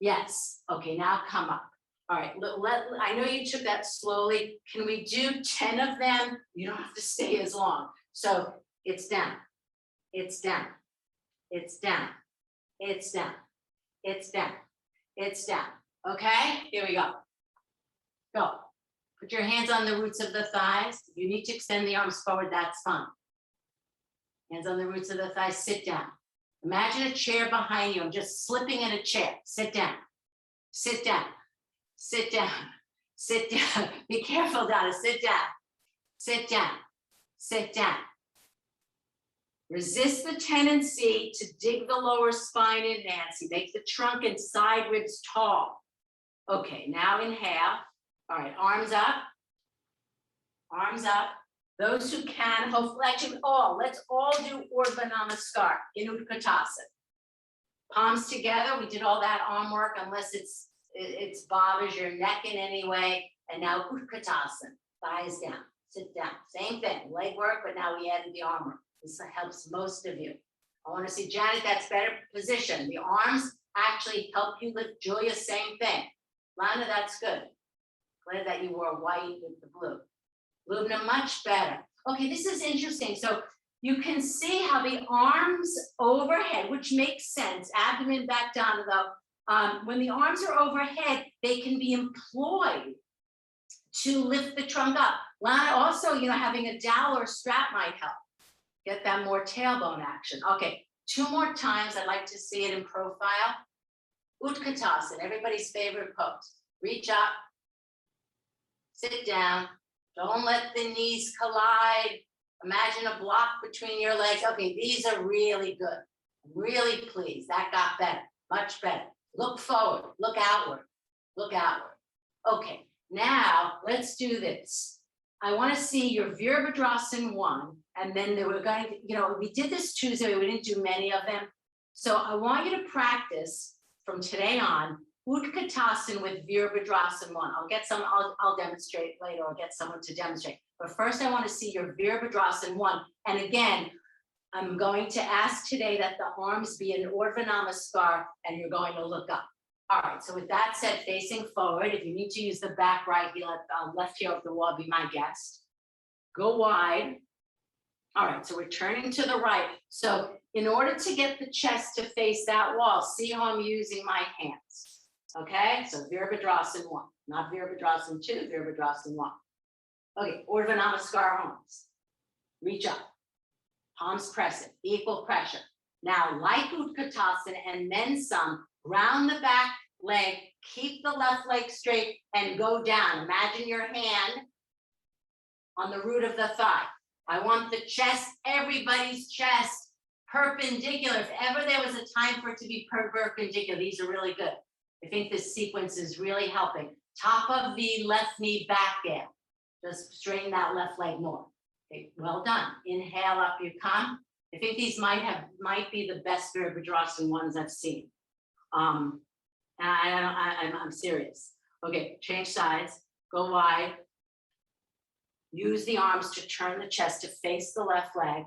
A: Yes. Okay, now come up. All right, I know you took that slowly. Can we do 10 of them? You don't have to stay as long. So it's down, it's down, it's down, it's down, it's down, it's down. Okay, here we go. Go. Put your hands on the roots of the thighs. If you need to extend the arms forward, that's fine. Hands on the roots of the thighs, sit down. Imagine a chair behind you. I'm just slipping in a chair. Sit down, sit down, sit down, sit down. Be careful, Donna, sit down, sit down, sit down. Resist the tendency to dig the lower spine in, Nancy. Make the trunk and side ribs tall. Okay, now inhale. All right, arms up, arms up. Those who can, hopefully, actually let's all do Urdhva Namaskar in Utkatasana. Palms together, we did all that arm work, unless it's bothers your neck in any way. And now Utkatasana, thighs down, sit down. Same thing, leg work, but now we added the arm work. This helps most of you. I want to see Janet, that's better position. The arms actually help you lift. Julia, same thing. Lana, that's good. Glad that you wore white with the blue. Lubna, much better. Okay, this is interesting. So you can see how the arms overhead, which makes sense, abdomen back down though. When the arms are overhead, they can be employed to lift the trunk up. Lana, also, having a dowel or strap might help. Get that more tailbone action. Okay, 2 more times. I'd like to see it in profile. Utkatasana, everybody's favorite pose. Reach up, sit down. Don't let the knees collide. Imagine a block between your legs. Okay, these are really good. I'm really pleased. That got better, much better. Look forward, look outward, look outward. Okay, now let's do this. I want to see your Virabhadrasana 1, and then they were going to, we did this Tuesday, we didn't do many of them. So I want you to practice from today on Utkatasana with Virabhadrasana 1. I'll demonstrate later, or get someone to demonstrate. But first I want to see your Virabhadrasana 1. And again, I'm going to ask today that the arms be in Urdhva Namaskar, and you're going to look up. All right, so with that said, facing forward, if you need to use the back right heel, left heel of the wall, be my guest. Go wide. All right, so we're turning to the right. So in order to get the chest to face that wall, see how I'm using my hands. Okay, so Virabhadrasana 1, not Virabhadrasana 2, Virabhadrasana 1. Okay, Urdhva Namaskar arms. Reach up. Palms press it, equal pressure. Now, like Utkatasana and then some, ground the back leg, keep the left leg straight, and go down. Imagine your hand on the root of the thigh. I want the chest, everybody's chest, perpendicular. If ever there was a time for it to be perpendicular, these are really good. I think this sequence is really helping. Top of the left knee back down. Just straighten that left leg more. Okay, well done. Inhale up, you come. I think these might be the best Virabhadrasana ones I've seen. And I'm serious. Okay, change sides, go wide. Use the arms to turn the chest to face the left leg.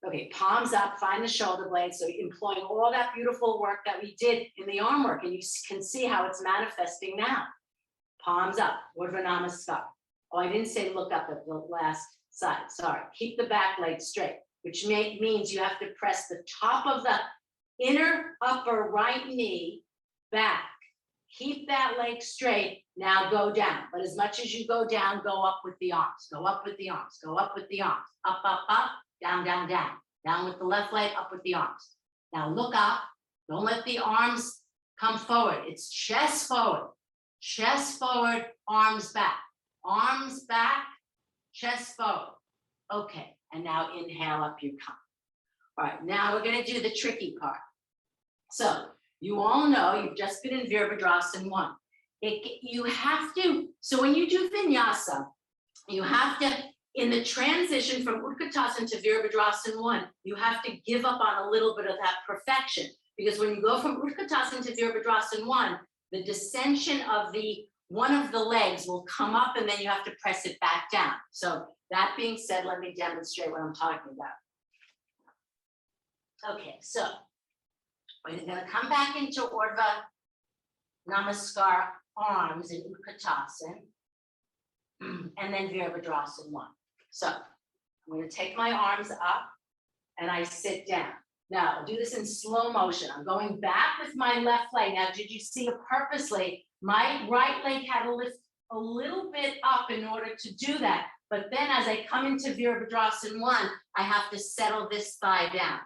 A: Okay, palms up, find the shoulder blades. So employing all that beautiful work that we did in the arm work, and you can see how it's manifesting now. Palms up, Urdhva Namaskar. Oh, I didn't say look up at the last side, sorry. Keep the back leg straight, which means you have to press the top of the inner upper right knee back. Keep that leg straight, now go down. But as much as you go down, go up with the arms, go up with the arms, go up with the arms, up, up, up, down, down, down. Down with the left leg, up with the arms. Now look up, don't let the arms come forward. It's chest forward, arms back, chest forward. Okay, and now inhale up you come. All right, now we're gonna do the tricky part. So you all know you've just been in Virabhadrasana 1. You have to, so when you do vinyasa, you have to, in the transition from Utkatasana to Virabhadrasana 1, you have to give up on a little bit of that perfection. Because when you go from Utkatasana to Virabhadrasana 1, the descension of one of the legs will come up and then you have to press it back down. So that being said, let me demonstrate what I'm talking about. Okay, so we're gonna come back into Urdhva Namaskar arms in Utkatasana, and then Virabhadrasana 1. So I'm going to take my arms up and I sit down. Now I'll do this in slow motion. I'm going back with my left leg. Now, did you see purposely my right leg had to lift a little bit up in order to do that? But then as I come into Virabhadrasana 1, I have to settle this thigh down.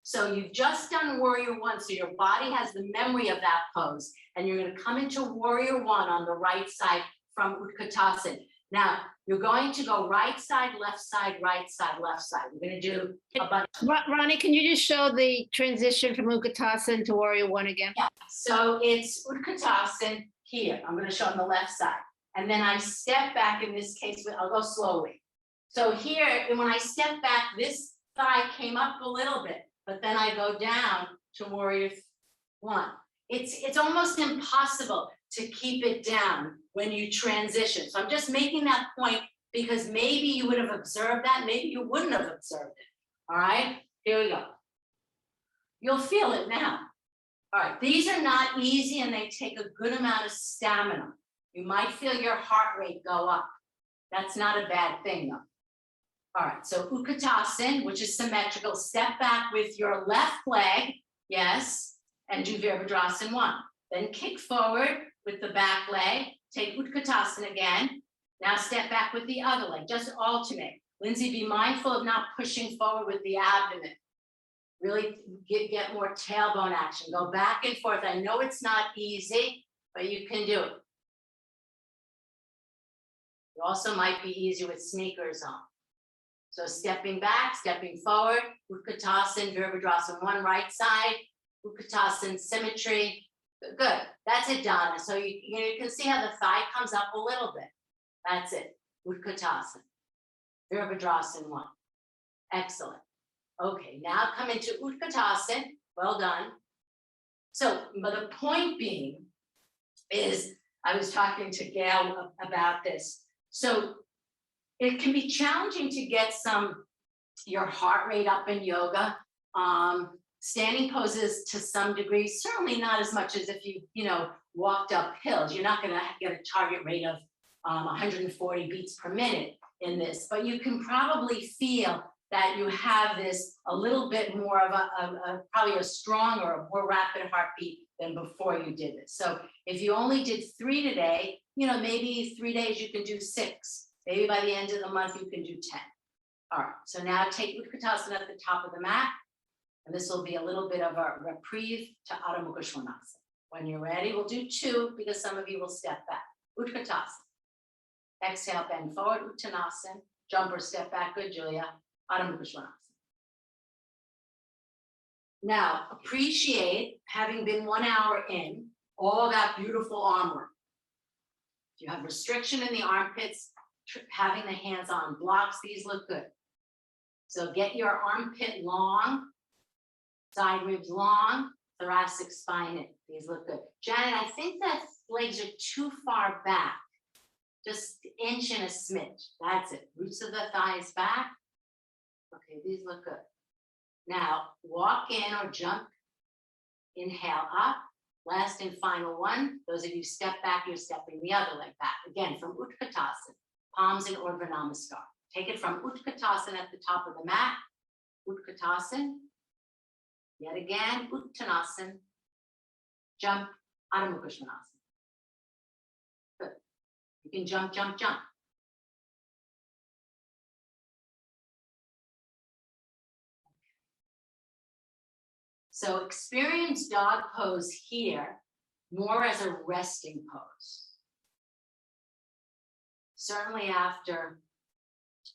A: So you've just done Warrior 1, so your body has the memory of that pose, and you're going to come into Warrior 1 on the right side from Utkatasana. Now, you're going to go right side, left side, right side, left side. We're going to do a bunch.
D: Ronnie, can you just show the transition from Utkatasana to Warrior 1 again?
A: Yeah, so it's Utkatasana here. I'm going to show on the left side. And then I step back, in this case, I'll go slowly. So here, and when I step back, this thigh came up a little bit, but then I go down to Warrior 1. It's almost impossible to keep it down when you transition. So I'm just making that point because maybe you would have observed that, maybe you wouldn't have observed it. All right, here we go. You'll feel it now. All right, these are not easy and they take a good amount of stamina. You might feel your heart rate go up. That's not a bad thing though. All right, so Utkatasana, which is symmetrical, step back with your left leg, yes, and do Virabhadrasana 1. Then kick forward with the back leg, take Utkatasana again. Now step back with the other leg, just alternate. Lindsay, be mindful of not pushing forward with the abdomen. Really get more tailbone action. Go back and forth. I know it's not easy, but you can do it. It also might be easier with sneakers on. So stepping back, stepping forward, Utkatasana, Virabhadrasana 1, right side, Utkatasana, symmetry. Good, that's it, Donna. So you can see how the thigh comes up a little bit. That's it, Utkatasana, Virabhadrasana 1. Excellent. Okay, now come into Utkatasana, well done. So, but the point being is, I was talking to Gail about this. So it can be challenging to get your heart rate up in yoga. Standing poses to some degree, certainly not as much as if you walked up hills. You're not going to get a target rate of 140 beats per minute in this, but you can probably feel that you have this a little bit more of probably a stronger, a more rapid heartbeat than before you did this. So if you only did 3 today, maybe 3 days you can do 6. Maybe by the end of the month you can do 10. All right, so now take Utkatasana at the top of the mat. And this will be a little bit of a reprieve to Adho Mukha Svanasana. When you're ready, we'll do 2 because some of you will step back. Utkatasana. Exhale, bend forward, Uttanasana. Jump or step back, good, Julia. Adho Mukha Svanasana. Now, appreciate having been 1 hour in, all that beautiful arm work. If you have restriction in the armpits, having the hands on blocks, these look good. So get your armpit long, side ribs long, thoracic spine in. These look good. Janet, I think that legs are too far back. Just inch and a smidge. That's it. Roots of the thighs back. Okay, these look good. Now, walk in or jump. Inhale up. Last and final one. Those of you step back, you're stepping the other leg back. Again, from Utkatasana, palms in Urdhva Namaskar. Take it from Utkatasana at the top of the mat. Utkatasana. Yet again, Uttanasana. Jump, Adho Mukha Svanasana. Good. You can jump, jump, jump. So experience dog pose here more as a resting pose. Certainly after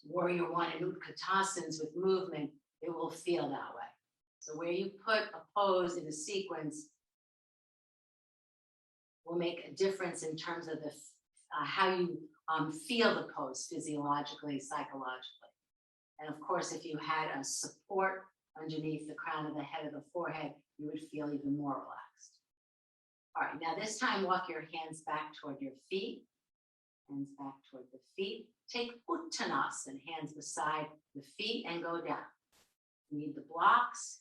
A: Warrior One and Utkatasans with movement, it will feel that way. So where you put a pose in a sequence will make a difference in terms of the how you feel the pose physiologically, psychologically. And of course, if you had a support underneath the crown of the head of the forehead, you would feel even more relaxed. All right, now this time walk your hands back toward your feet, hands back toward the feet. Take Uttanasana, hands beside the feet and go down. You need the blocks.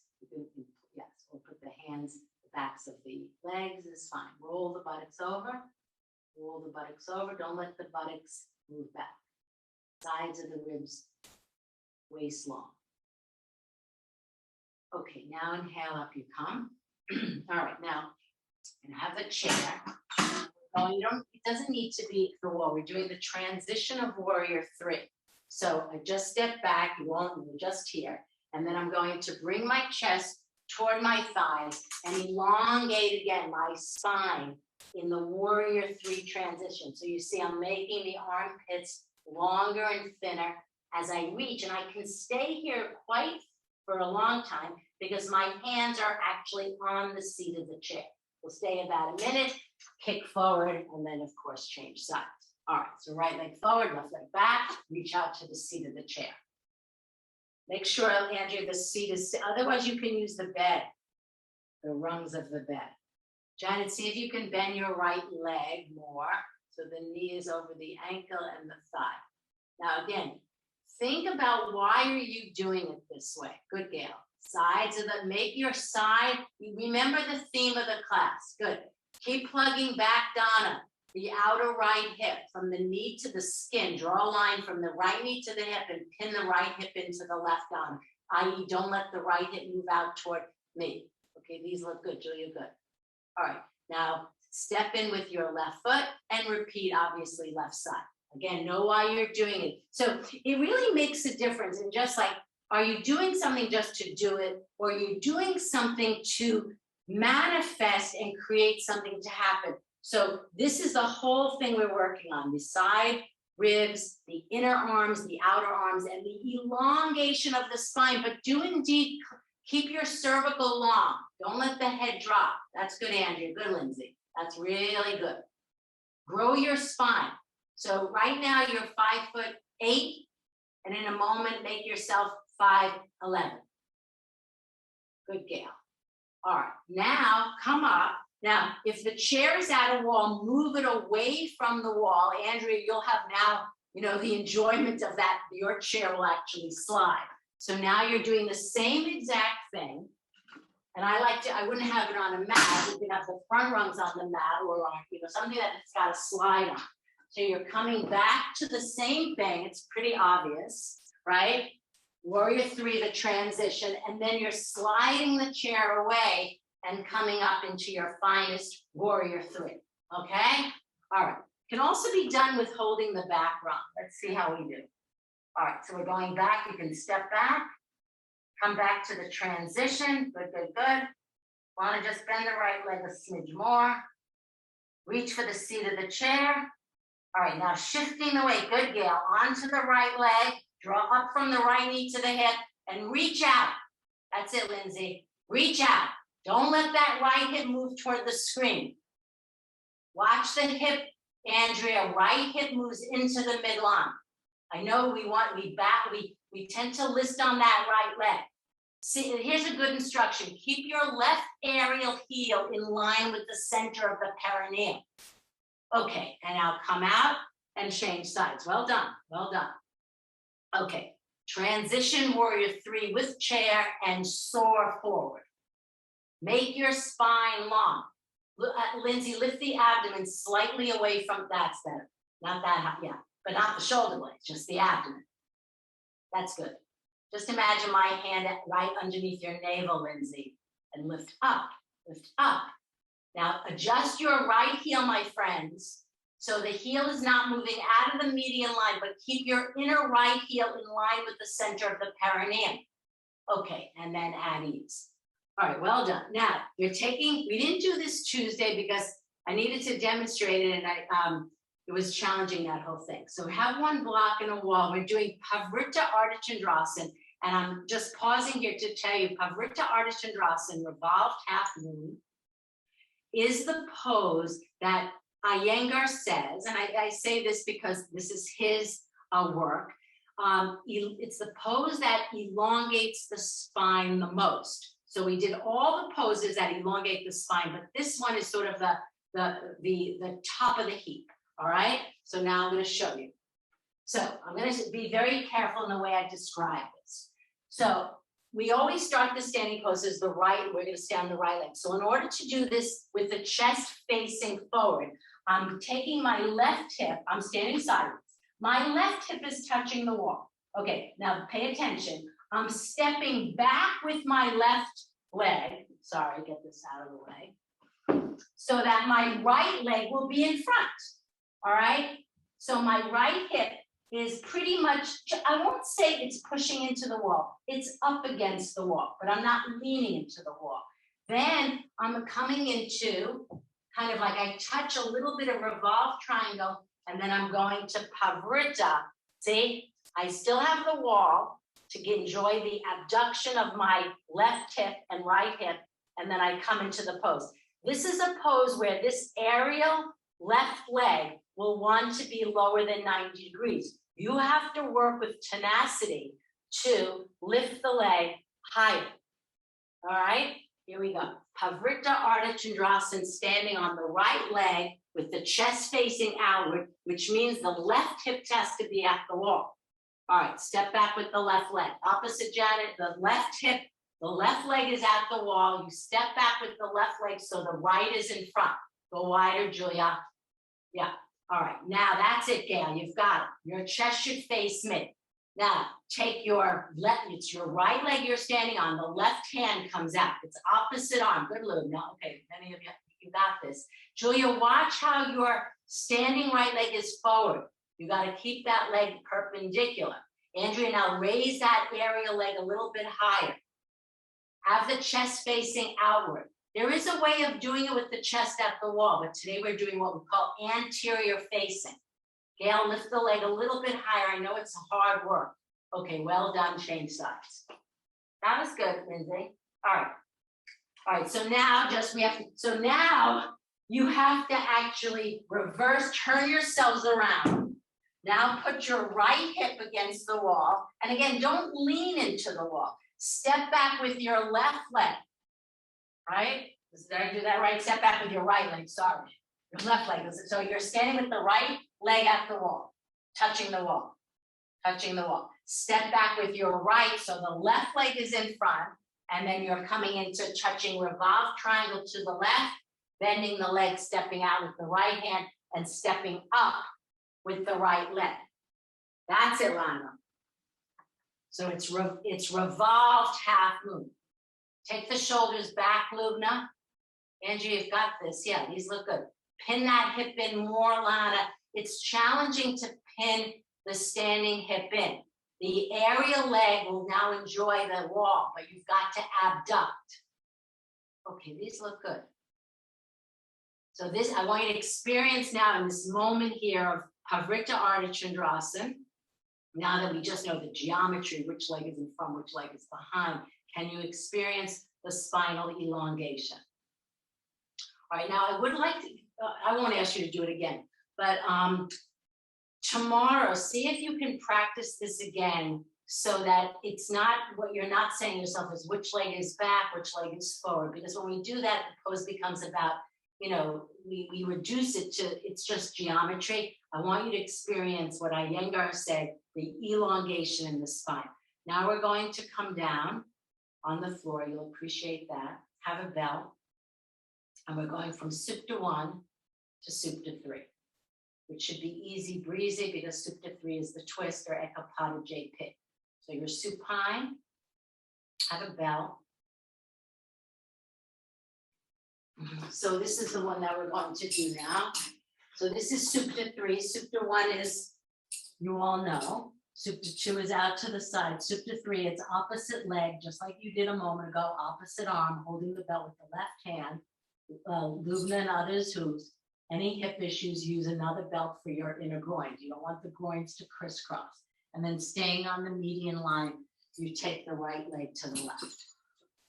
A: Yes, we'll put the hands, the backs of the legs is fine. Roll the buttocks over, roll the buttocks over. Don't let the buttocks move back. Sides of the ribs, waist long. Okay, now inhale, up you come. All right, now, and have the chair. Well, it doesn't need to be the wall. We're doing the transition of Warrior Three. So I just step back, you won't move, just here. And then I'm going to bring my chest toward my thighs and elongate again my spine in the Warrior Three transition. So you see I'm making the armpits longer and thinner as I reach, and I can stay here quite for a long time because my hands are actually on the seat of the chair. We'll stay about a minute, kick forward, and then of course change sides. All right, so right leg forward, left leg back, reach out to the seat of the chair. Make sure, Andrea, the seat is, otherwise you can use the bed, the rungs of the bed. Janet, see if you can bend your right leg more so the knee is over the ankle and the thigh. Now again, think about why are you doing it this way? Good, Gail. Sides of the, make your side, remember the theme of the class. Good. Keep plugging back, Donna. The outer right hip from the knee to the skin. Draw a line from the right knee to the hip and pin the right hip into the left arm, i.e. don't let the right hip move out toward me. Okay, these look good, Julia, good. All right, now step in with your left foot and repeat, obviously, left side. Again, know why you're doing it. So it really makes a difference in just like, are you doing something just to do it, or are you doing something to manifest and create something to happen? So this is the whole thing we're working on, the side ribs, the inner arms, the outer arms, and the elongation of the spine, but do indeed keep your cervical long. Don't let the head drop. That's good, Andrea. Good, Lindsay. That's really good. Grow your spine. So right now you're 5'8", and in a moment, make yourself 5'11". Good, Gail. All right, now come up. Now, if the chair is at a wall, move it away from the wall. Andrea, you'll have now, the enjoyment of that. Your chair will actually slide. So now you're doing the same exact thing. And I wouldn't have it on a mat. You could have the front rungs on the mat or on, something that it's got to slide on. So you're coming back to the same thing. It's pretty obvious, right? Warrior Three, the transition, and then you're sliding the chair away and coming up into your finest Warrior Three, okay? All right, can also be done with holding the back rung. Let's see how we do. All right, so we're going back. You can step back, come back to the transition. Good, good, good. Want to just bend the right leg a smidge more. Reach for the seat of the chair. All right, now shifting the weight. Good, Gail. Onto the right leg. Draw up from the right knee to the hip and reach out. That's it, Lindsay. Reach out. Don't let that right hip move toward the screen. Watch the hip, Andrea. Right hip moves into the midline. I know we tend to list on that right leg. See, here's a good instruction. Keep your left aerial heel in line with the center of the perineum. Okay, and now come out and change sides. Well done, well done. Okay, transition warrior 3 with chair and soar forward. Make your spine long. Lindsay, lift the abdomen slightly away from, that's better. Not that high, yeah, but not the shoulder blades, just the abdomen. That's good. Just imagine my hand right underneath your navel, Lindsay, and lift up, lift up. Now adjust your right heel, my friends, so the heel is not moving out of the median line, but keep your inner right heel in line with the center of the perineum. Okay, and then at ease. All right, well done. Now you're taking, we didn't do this Tuesday because I needed to demonstrate it, and it was challenging, that whole thing. So have one block in a wall. We're doing Pavrita Ardha Chandrasana, and I'm just pausing here to tell you Pavrita Ardha Chandrasana, revolved half moon, is the pose that Iyengar says, and I say this because this is his work. It's the pose that elongates the spine the most. So we did all the poses that elongate the spine, but this one is sort of the top of the heap. All right, so now I'm going to show you. So I'm going to be very careful in the way I describe this. So we always start the standing pose as the right, we're going to stay on the right leg. So in order to do this with the chest facing forward, I'm taking my left hip, I'm standing sideways. My left hip is touching the wall. Okay, now pay attention. I'm stepping back with my left leg. Sorry, get this out of the way. So that my right leg will be in front. All right, so my right hip is pretty much, I won't say it's pushing into the wall, it's up against the wall, but I'm not leaning into the wall. Then I'm coming into kind of like I touch a little bit of revolved triangle, and then I'm going to Pavrita. See, I still have the wall to enjoy the abduction of my left hip and right hip, and then I come into the pose. This is a pose where this aerial left leg will want to be lower than 90 degrees. You have to work with tenacity to lift the leg higher. All right, here we go. Pavrita Ardha Chandrasana, standing on the right leg with the chest facing outward, which means the left hip has to be at the wall. All right, step back with the left leg. Opposite Janet, the left hip, the left leg is at the wall. You step back with the left leg so the right is in front. Go wider, Julia. Yeah. All right, now that's it, Gail. You've got it. Your chest should face mid. Now take your left, it's your right leg you're standing on. The left hand comes out. It's opposite arm. Good, Lou. No, okay, many of you got this. Julia, watch how your standing right leg is forward. You got to keep that leg perpendicular. Andrea, now raise that aerial leg a little bit higher. Have the chest facing outward. There is a way of doing it with the chest at the wall, but today we're doing what we call anterior facing. Gail, lift the leg a little bit higher. I know it's hard work. Okay, well done, change sides. That was good, Lindsay. All right. All right, so now now you have to actually reverse, turn yourselves around. Now put your right hip against the wall. And again, don't lean into the wall. Step back with your left leg. Right? Did I do that right? Step back with your right leg, sorry. Your left leg. So you're standing with the right leg at the wall, touching the wall, touching the wall. Step back with your right, so the left leg is in front, and then you're coming into touching revolved triangle to the left, bending the leg, stepping out with the right hand, and stepping up with the right leg. That's it, Lana. So it's revolved half moon. Take the shoulders back, Lubna. Angie, you've got this. Yeah, these look good. Pin that hip in more, Lana. It's challenging to pin the standing hip in. The aerial leg will now enjoy the wall, but you've got to abduct. Okay, these look good. So this, I want you to experience now in this moment here of Pavrita Ardha Chandrasana. Now that we just know the geometry, which leg is in front, which leg is behind, can you experience the spinal elongation? All right, now I would like to, I won't ask you to do it again, but tomorrow, see if you can practice this again so that it's not what you're not saying to yourself is which leg is back, which leg is forward. Because when we do that, the pose becomes about, we reduce it to, it's just geometry. I want you to experience what Iyengar said, the elongation in the spine. Now we're going to come down on the floor. You'll appreciate that. Have a bell. And we're going from Supta 1 to Supta 3, which should be easy breezy because Supta 3 is the twist or Ekapada J pit. So you're supine, have a bell. So this is the one that we're going to do now. So this is Supta 3. Supta 1 is, you all know. Supta 2 is out to the side. Supta 3, it's opposite leg, just like you did a moment ago, opposite arm, holding the bell with the left hand. Lubna and others who's any hip issues, use another belt for your inner groins. You don't want the groins to crisscross. And then staying on the median line, you take the right leg to the left.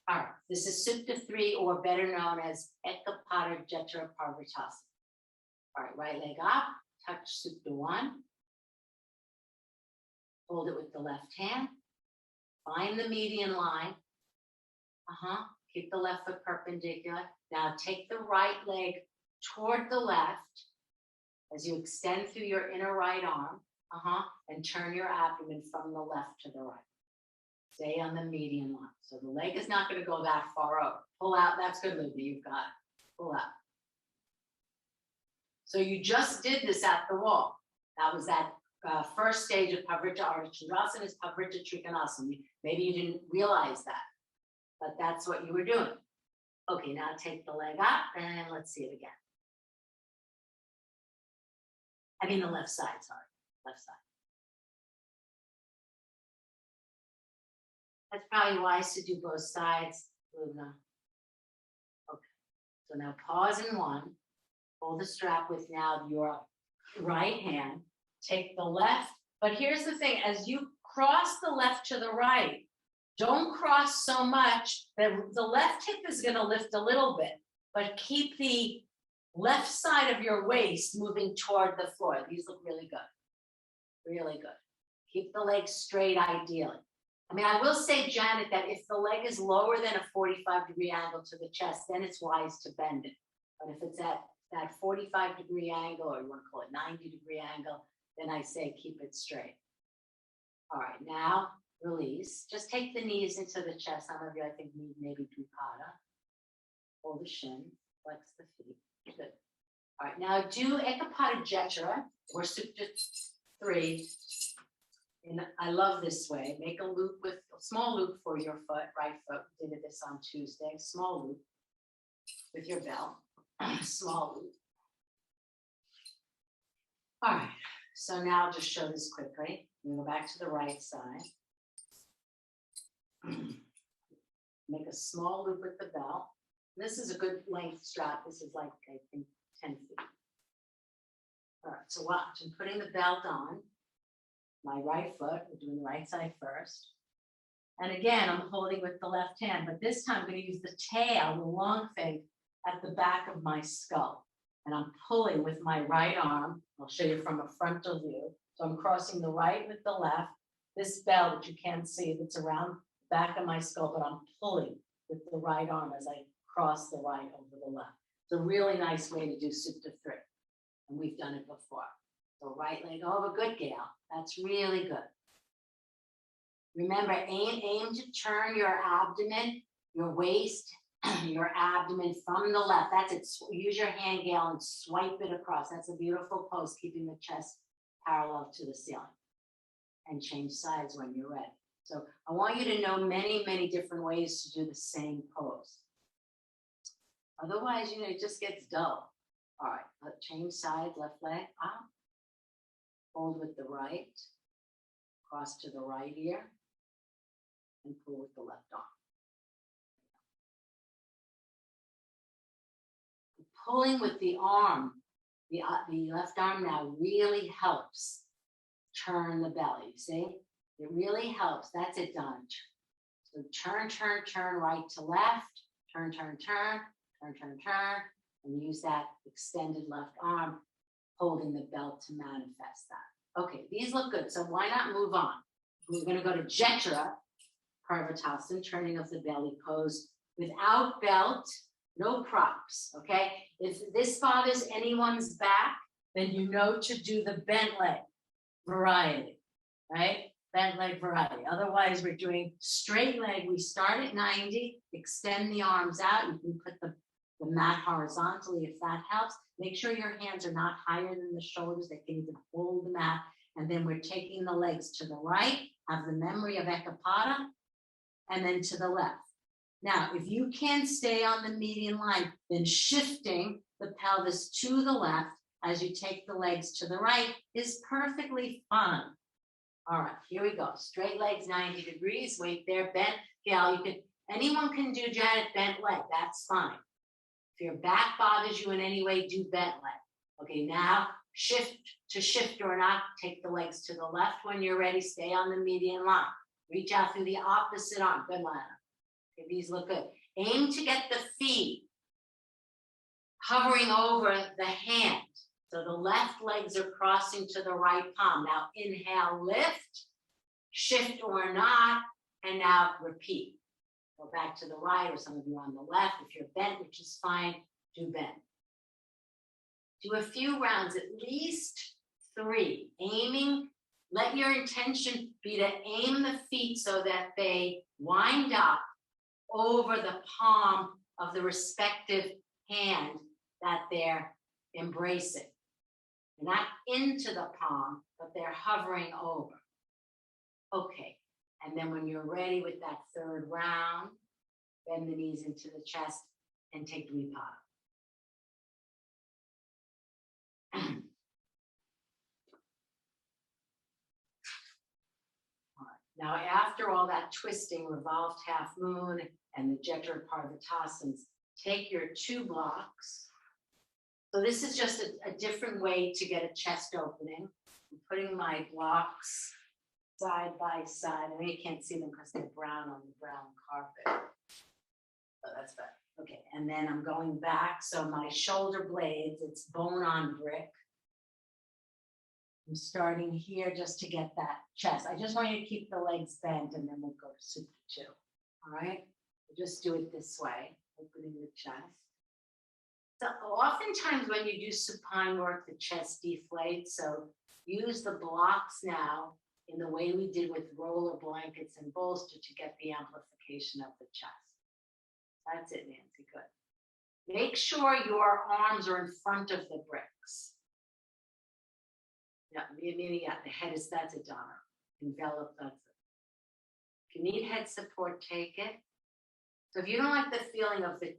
A: All right, this is Supta 3, or better known as Ekapada Jethara Parvatasana. All right, right leg up, touch Supta 1. Hold it with the left hand. Find the median line. Keep the left foot perpendicular. Now take the right leg toward the left as you extend through your inner right arm. And turn your abdomen from the left to the right. Stay on the median line. So the leg is not going to go that far over. Pull out. That's good, Luby. You've got it. Pull out. So you just did this at the wall. That was that first stage of Parivrtta Ardha is Parivrtta Trikonasana. Maybe you didn't realize that, but that's what you were doing. Okay, now take the leg up and let's see it again. I mean the left side, sorry. Left side. That's probably wise to do both sides, Luna. Okay, so now pause in one. Hold the strap with now your right hand. Take the left, but here's the thing, as you cross the left to the right, don't cross so much that the left hip is going to lift a little bit, but keep the left side of your waist moving toward the floor. These look really good. Really good. Keep the leg straight ideally. I mean, I will say, Janet, that if the leg is lower than a 45-degree angle to the chest, then it's wise to bend it. But if it's at that 45-degree angle, or you want to call it 90-degree angle, then I say keep it straight. All right, now release. Just take the knees into the chest. Some of you, I think, need maybe Dvipada. Hold the shin, flex the feet. Good. All right, now do Ekapada Jethara or Supta 3. And I love this way. Make a loop with a small loop for your foot, right foot. We did this on Tuesday. Small loop with your belt. Small loop. All right. So now I'll just show this quickly. We go back to the right side. Make a small loop with the belt. This is a good length strap. This is like, I think, 10 feet. All right, so watch. I'm putting the belt on my right foot. We're doing the right side first. And again, I'm holding with the left hand, but this time I'm going to use the tail, the long thing, at the back of my skull. And I'm pulling with my right arm. I'll show you from a frontal view. So I'm crossing the right with the left. This bell that you can't see, that's around the back of my skull, but I'm pulling with the right arm as I cross the right over the left. It's a really nice way to do Supta 3. And we've done it before. So right leg over, good, Gail. That's really good. Remember, aim to turn your abdomen, your waist, your abdomen from the left. That's it. Use your hand, Gail, and swipe it across. That's a beautiful pose, keeping the chest parallel to the ceiling. And change sides when you're ready. So I want you to know many, many different ways to do the same pose. Otherwise, it just gets dull. All right, change sides, left leg up. Hold with the right. Cross to the right ear. And pull with the left arm. Pulling with the arm, the left arm now really helps turn the belly, see? It really helps. That's it, done. So turn, right to left, turn, and use that extended left arm, holding the belt to manifest that. Okay, these look good, so why not move on? We're gonna go to Jethra Parvatasana, turning of the belly pose without belt, no props, okay? If this bothers anyone's back, then you know to do the bent leg variety, right? Bent leg variety. Otherwise, we're doing straight leg. We start at 90, extend the arms out. You can put the mat horizontally if that helps. Make sure your hands are not higher than the shoulders. They can even hold the mat. And then we're taking the legs to the right, have the memory of Ekapada, and then to the left. Now, if you can't stay on the median line, then shifting the pelvis to the left as you take the legs to the right is perfectly fine. All right, here we go. Straight legs, 90 degrees, weight there, bent. Gal, anyone can do Janet bent leg, that's fine. If your back bothers you in any way, do bent leg. Okay, now shift or not, take the legs to the left when you're ready, stay on the median line. Reach out through the opposite arm, good line. Okay, these look good. Aim to get the feet hovering over the hand. So the left legs are crossing to the right palm. Now inhale, lift, shift or not, and now repeat. Go back to the right, or some of you on the left. If you're bent, which is fine, do bent. Do a few rounds, at least 3, aiming. Let your intention be to aim the feet so that they wind up over the palm of the respective hand that they're embracing. They're not into the palm, but they're hovering over. Okay, and then when you're ready with that 3rd round, bend the knees into the chest and take Dvipada. Now, after all that twisting, revolved half moon, and the Jethra Parvatasanas, take your 2 blocks. So this is just a different way to get a chest opening. I'm putting my blocks side by side. I know you can't see them because they're brown on the brown carpet. Oh, that's better. Okay, and then I'm going back. So my shoulder blades, it's bone on brick. I'm starting here just to get that chest. I just want you to keep the legs bent, and then we'll go to Supta 2. All right? We'll just do it this way, opening the chest. So oftentimes when you do supine work, the chest deflates. So use the blocks now in the way we did with roller blankets and bolster to get the amplification of the chest. That's it, Nancy. Good. Make sure your arms are in front of the bricks. Yeah, the head is, that's it, Donna. Envelop, that's it. If you need head support, take it. So if you don't like the feeling of the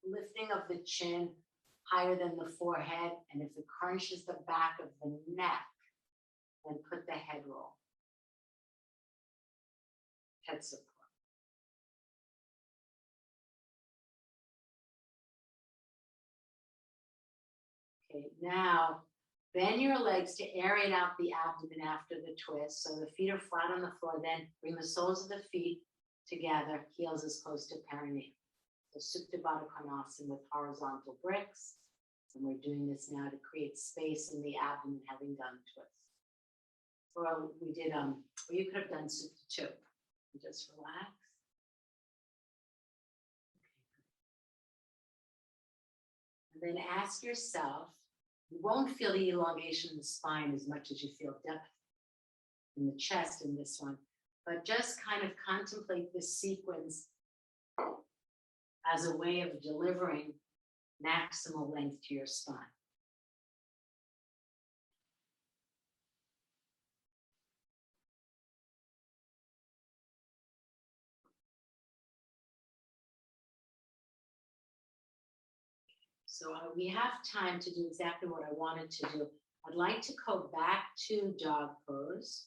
A: lifting of the chin higher than the forehead, and if it crunches the back of the neck, then put the head roll. Head support. Okay, now bend your legs to aerate out the abdomen after the twist. So the feet are flat on the floor. Then bring the soles of the feet together, heels as close to perineum. So Supta Baddha Konasana with horizontal bricks. And we're doing this now to create space in the abdomen, having done twist. Well, we did, or you could have done Supta 2. Just relax. Okay. And then ask yourself, you won't feel the elongation in the spine as much as you feel depth in the chest in this one, but just kind of contemplate this sequence as a way of delivering maximal length to your spine. So we have time to do exactly what I wanted to do. I'd like to go back to dog pose.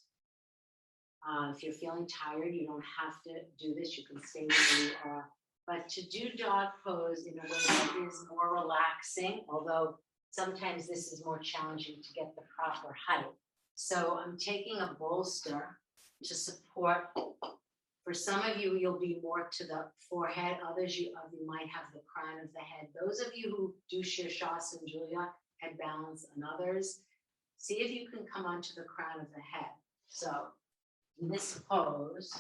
A: If you're feeling tired, you don't have to do this. You can stay where you are. But to do dog pose in a way that is more relaxing, although sometimes this is more challenging to get the proper height. So I'm taking a bolster to support. For some of you, you'll be more to the forehead. Others, you might have the crown of the head. Those of you who do Shirshasana, Julia, head balance, and others, see if you can come onto the crown of the head. So in this pose,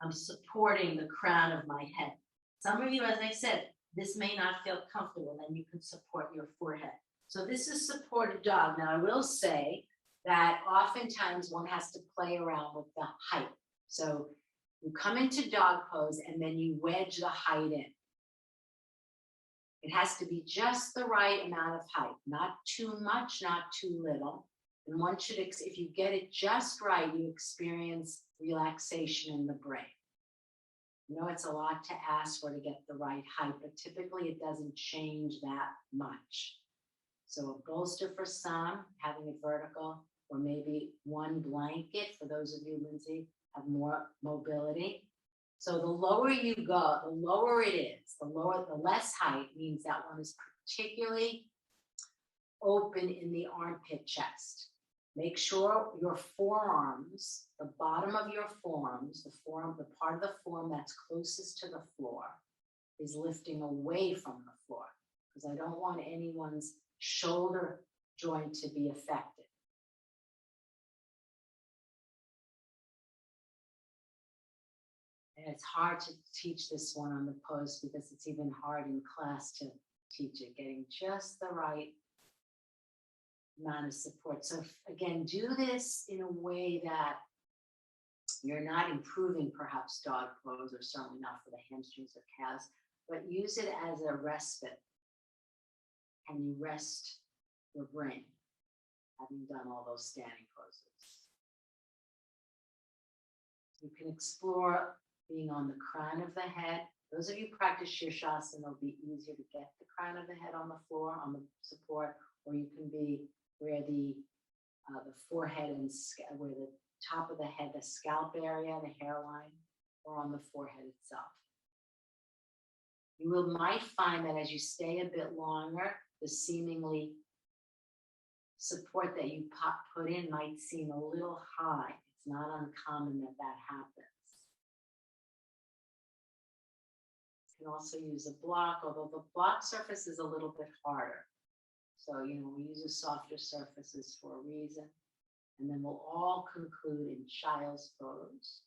A: I'm supporting the crown of my head. Some of you, as I said, this may not feel comfortable, then you can support your forehead. So this is supported dog. Now I will say that oftentimes one has to play around with the height. So you come into dog pose and then you wedge the height in. It has to be just the right amount of height, not too much, not too little. And one should, if you get it just right, you experience relaxation in the brain. You know, it's a lot to ask for to get the right height, but typically it doesn't change that much. So a bolster for some, having it vertical, or maybe one blanket for those of you, Lindsay, have more mobility. So the lower you go, the lower it is, the less height means that one is particularly open in the armpit chest. Make sure your forearms, the bottom of your forearms, the part of the forearm that's closest to the floor is lifting away from the floor, because I don't want anyone's shoulder joint to be affected. And it's hard to teach this one on the pose because it's even hard in class to teach it, getting just the right amount of support. So again, do this in a way that you're not improving perhaps dog pose, or certainly not for the hamstrings or calves, but use it as a respite. And you rest your brain, having done all those standing poses. You can explore being on the crown of the head. Those of you who practice Shirshasana, it'll be easier to get the crown of the head on the floor, on the support, or you can be where the forehead and where the top of the head, the scalp area, the hairline, or on the forehead itself. You might find that as you stay a bit longer, the seemingly support that you put in might seem a little high. It's not uncommon that that happens. You can also use a block, although the block surface is a little bit harder. So, you know, we use softer surfaces for a reason. And then we'll all conclude in child's pose,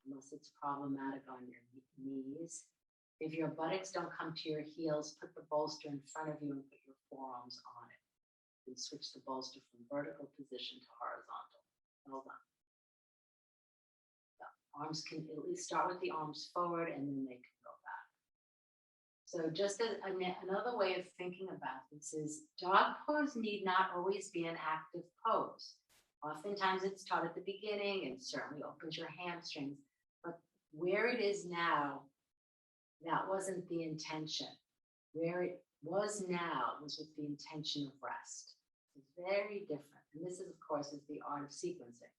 A: unless it's problematic on your knees. If your buttocks don't come to your heels, put the bolster in front of you and put your forearms on it. And switch the bolster from vertical position to horizontal. Well done. Arms can at least start with the arms forward and then they can go back. So just as another way of thinking about this is dog pose need not always be an active pose. Oftentimes it's taught at the beginning and certainly opens your hamstrings, but where it is now, that wasn't the intention. Where it was now was with the intention of rest. It's very different. And this is, of course, is the art of sequencing.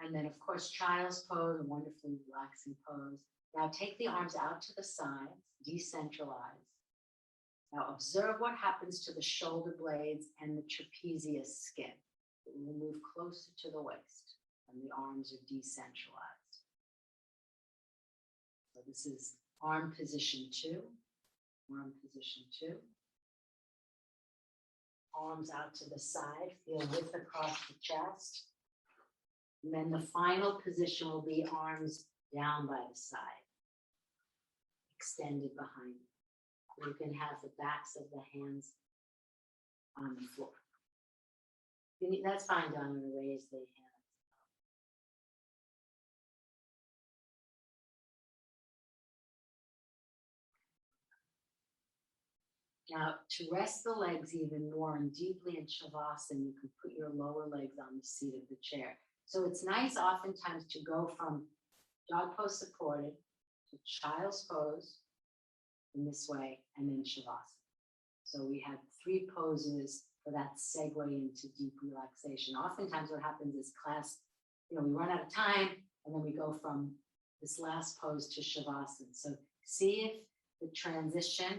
A: And then, of course, child's pose, a wonderfully relaxing pose. Now take the arms out to the sides, decentralize. Now observe what happens to the shoulder blades and the trapezius skin. It will move closer to the waist and the arms are decentralized. So this is arm position 2, arm position 2. Arms out to the side, feel width across the chest. And then the final position will be arms down by the side, extended behind you. You can have the backs of the hands on the floor. That's fine, Don, I'm going to raise the hands. Now, to rest the legs even more and deeply in Shavasana, you can put your lower legs on the seat of the chair. So it's nice oftentimes to go from dog pose supported to child's pose in this way, and then Shavasana. So we have 3 poses for that segue into deep relaxation. Oftentimes what happens is class, we run out of time and then we go from this last pose to Shavasana. So see if the transition,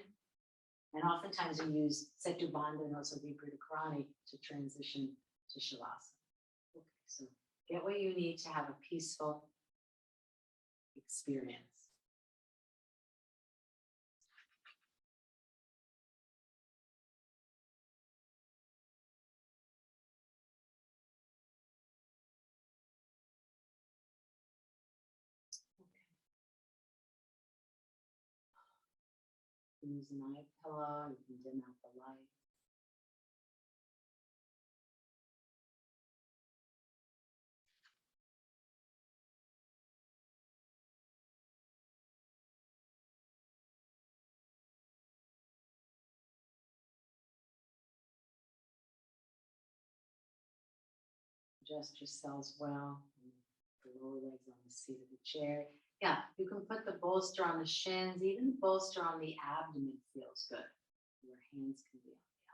A: and oftentimes we use Setu Bandha and also Viparita Karani to transition to Shavasana. Okay, so get what you need to have a peaceful experience. Use an eye pillow, you can dim out the light. Adjust yourselves well. The lower legs on the seat of the chair. Yeah, you can put the bolster on the shins, even bolster on the abdomen feels good. Your hands can be on the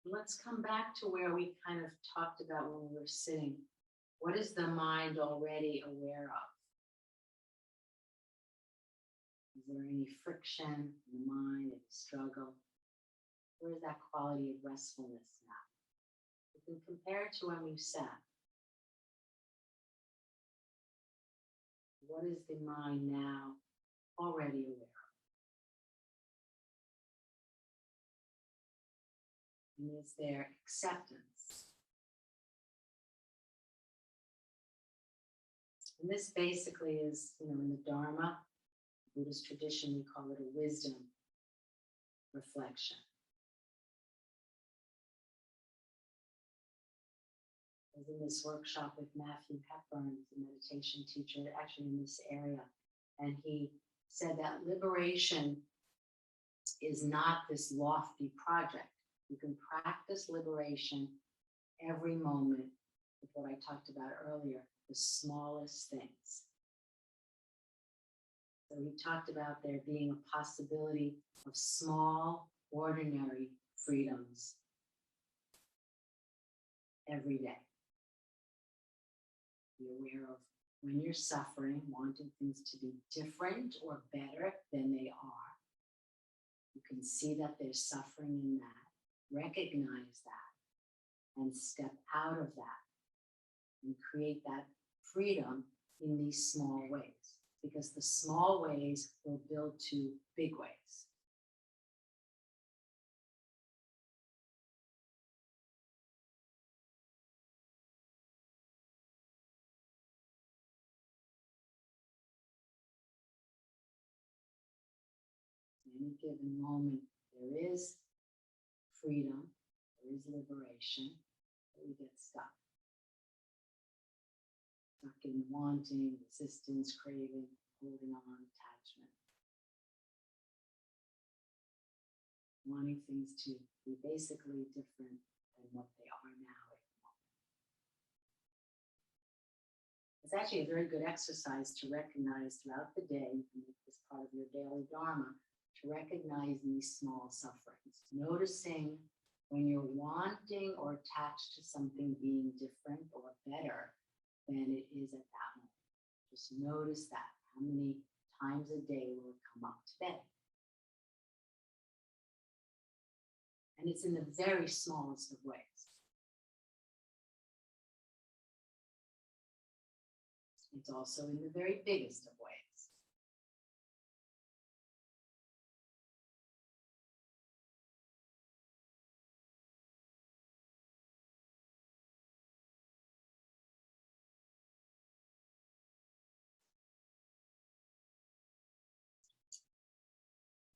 A: abdomen. Let's come back to where we kind of talked about when we were sitting. What is the mind already aware of? Is there any friction in the mind, any struggle? Where is that quality of restfulness now? You can compare it to when you sat. What is the mind now already aware of? And is there acceptance? And this basically is, in the Dharma, Buddhist tradition, we call it a wisdom reflection. I was in this workshop with Matthew Hepburn, the meditation teacher, actually in this area, and he said that liberation is not this lofty project. You can practice liberation every moment with what I talked about earlier, the smallest things. So he talked about there being a possibility of small, ordinary freedoms every day. Be aware of when you're suffering, wanting things to be different or better than they are. You can see that there's suffering in that, recognize that, and step out of that and create that freedom in these small ways. Because the small ways will build to big ways. In any given moment, there is freedom, there is liberation, but we get stuck. Stuck in wanting, resistance, craving, holding on, attachment. Wanting things to be basically different than what they are now at the moment. It's actually a very good exercise to recognize throughout the day, you can make this part of your daily dharma, to recognize these small sufferings. Noticing when you're wanting or attached to something being different or better than it is at that moment. Just notice that. How many times a day will it come up today? And it's in the very smallest of ways. It's also in the very biggest of ways.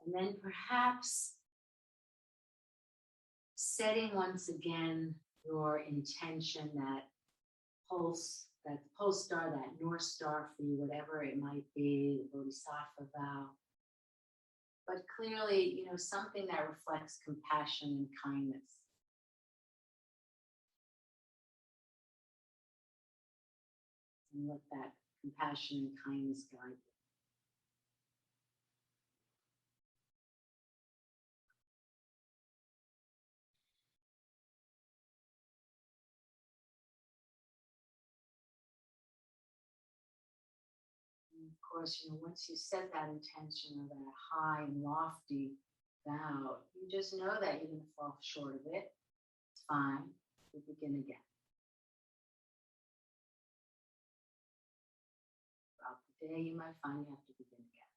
A: And then perhaps setting once again your intention, that pole star, that North Star for you, whatever it might be, the Bodhisattva vow. But clearly, something that reflects compassion and kindness. And let that compassion and kindness guide you. Of course, once you set that intention of that high and lofty vow, you just know that you're going to fall short of it. It's fine. We begin again. day you might find you have to begin again.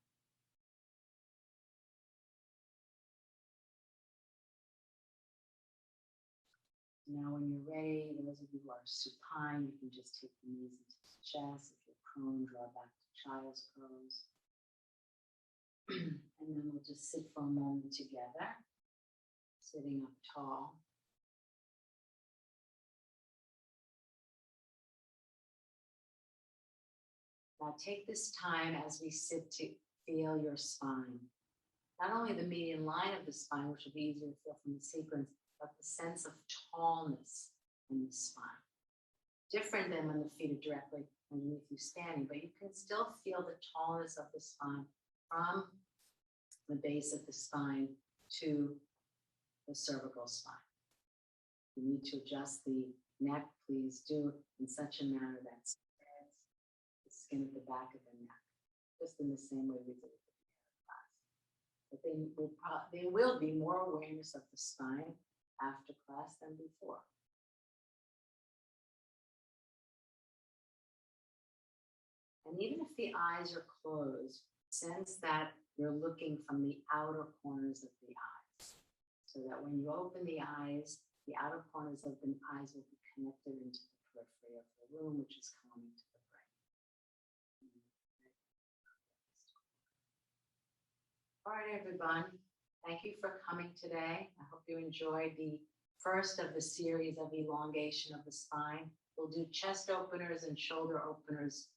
A: Now, when you're ready, those of you who are supine, you can just take the knees into the chest. If you're prone, draw back to child's pose. And then we'll just sit for a moment together, sitting up tall. Now take this time as we sit to feel your spine. Not only the median line of the spine, which will be easier to feel from the sequence, but the sense of tallness in the spine. Different than when the feet are directly underneath you standing, but you can still feel the tallness of the spine from the base of the spine to the cervical spine. If you need to adjust the neck, please do in such a manner that spreads the skin at the back of the neck, just in the same way we did at the beginning of class. But there will be more awareness of the spine after class than before. And even if the eyes are closed, sense that you're looking from the outer corners of the eyes. So that when you open the eyes, the outer corners of the eyes will be connected into the periphery of the room, which is calming to the brain. All right, everyone. Thank you for coming today. I hope you enjoyed the first of the series of elongation of the spine. We'll do chest openers and shoulder openers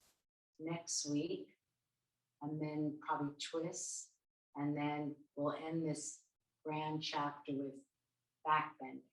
A: next week, and then probably twists, and then we'll end this grand chapter with back bending.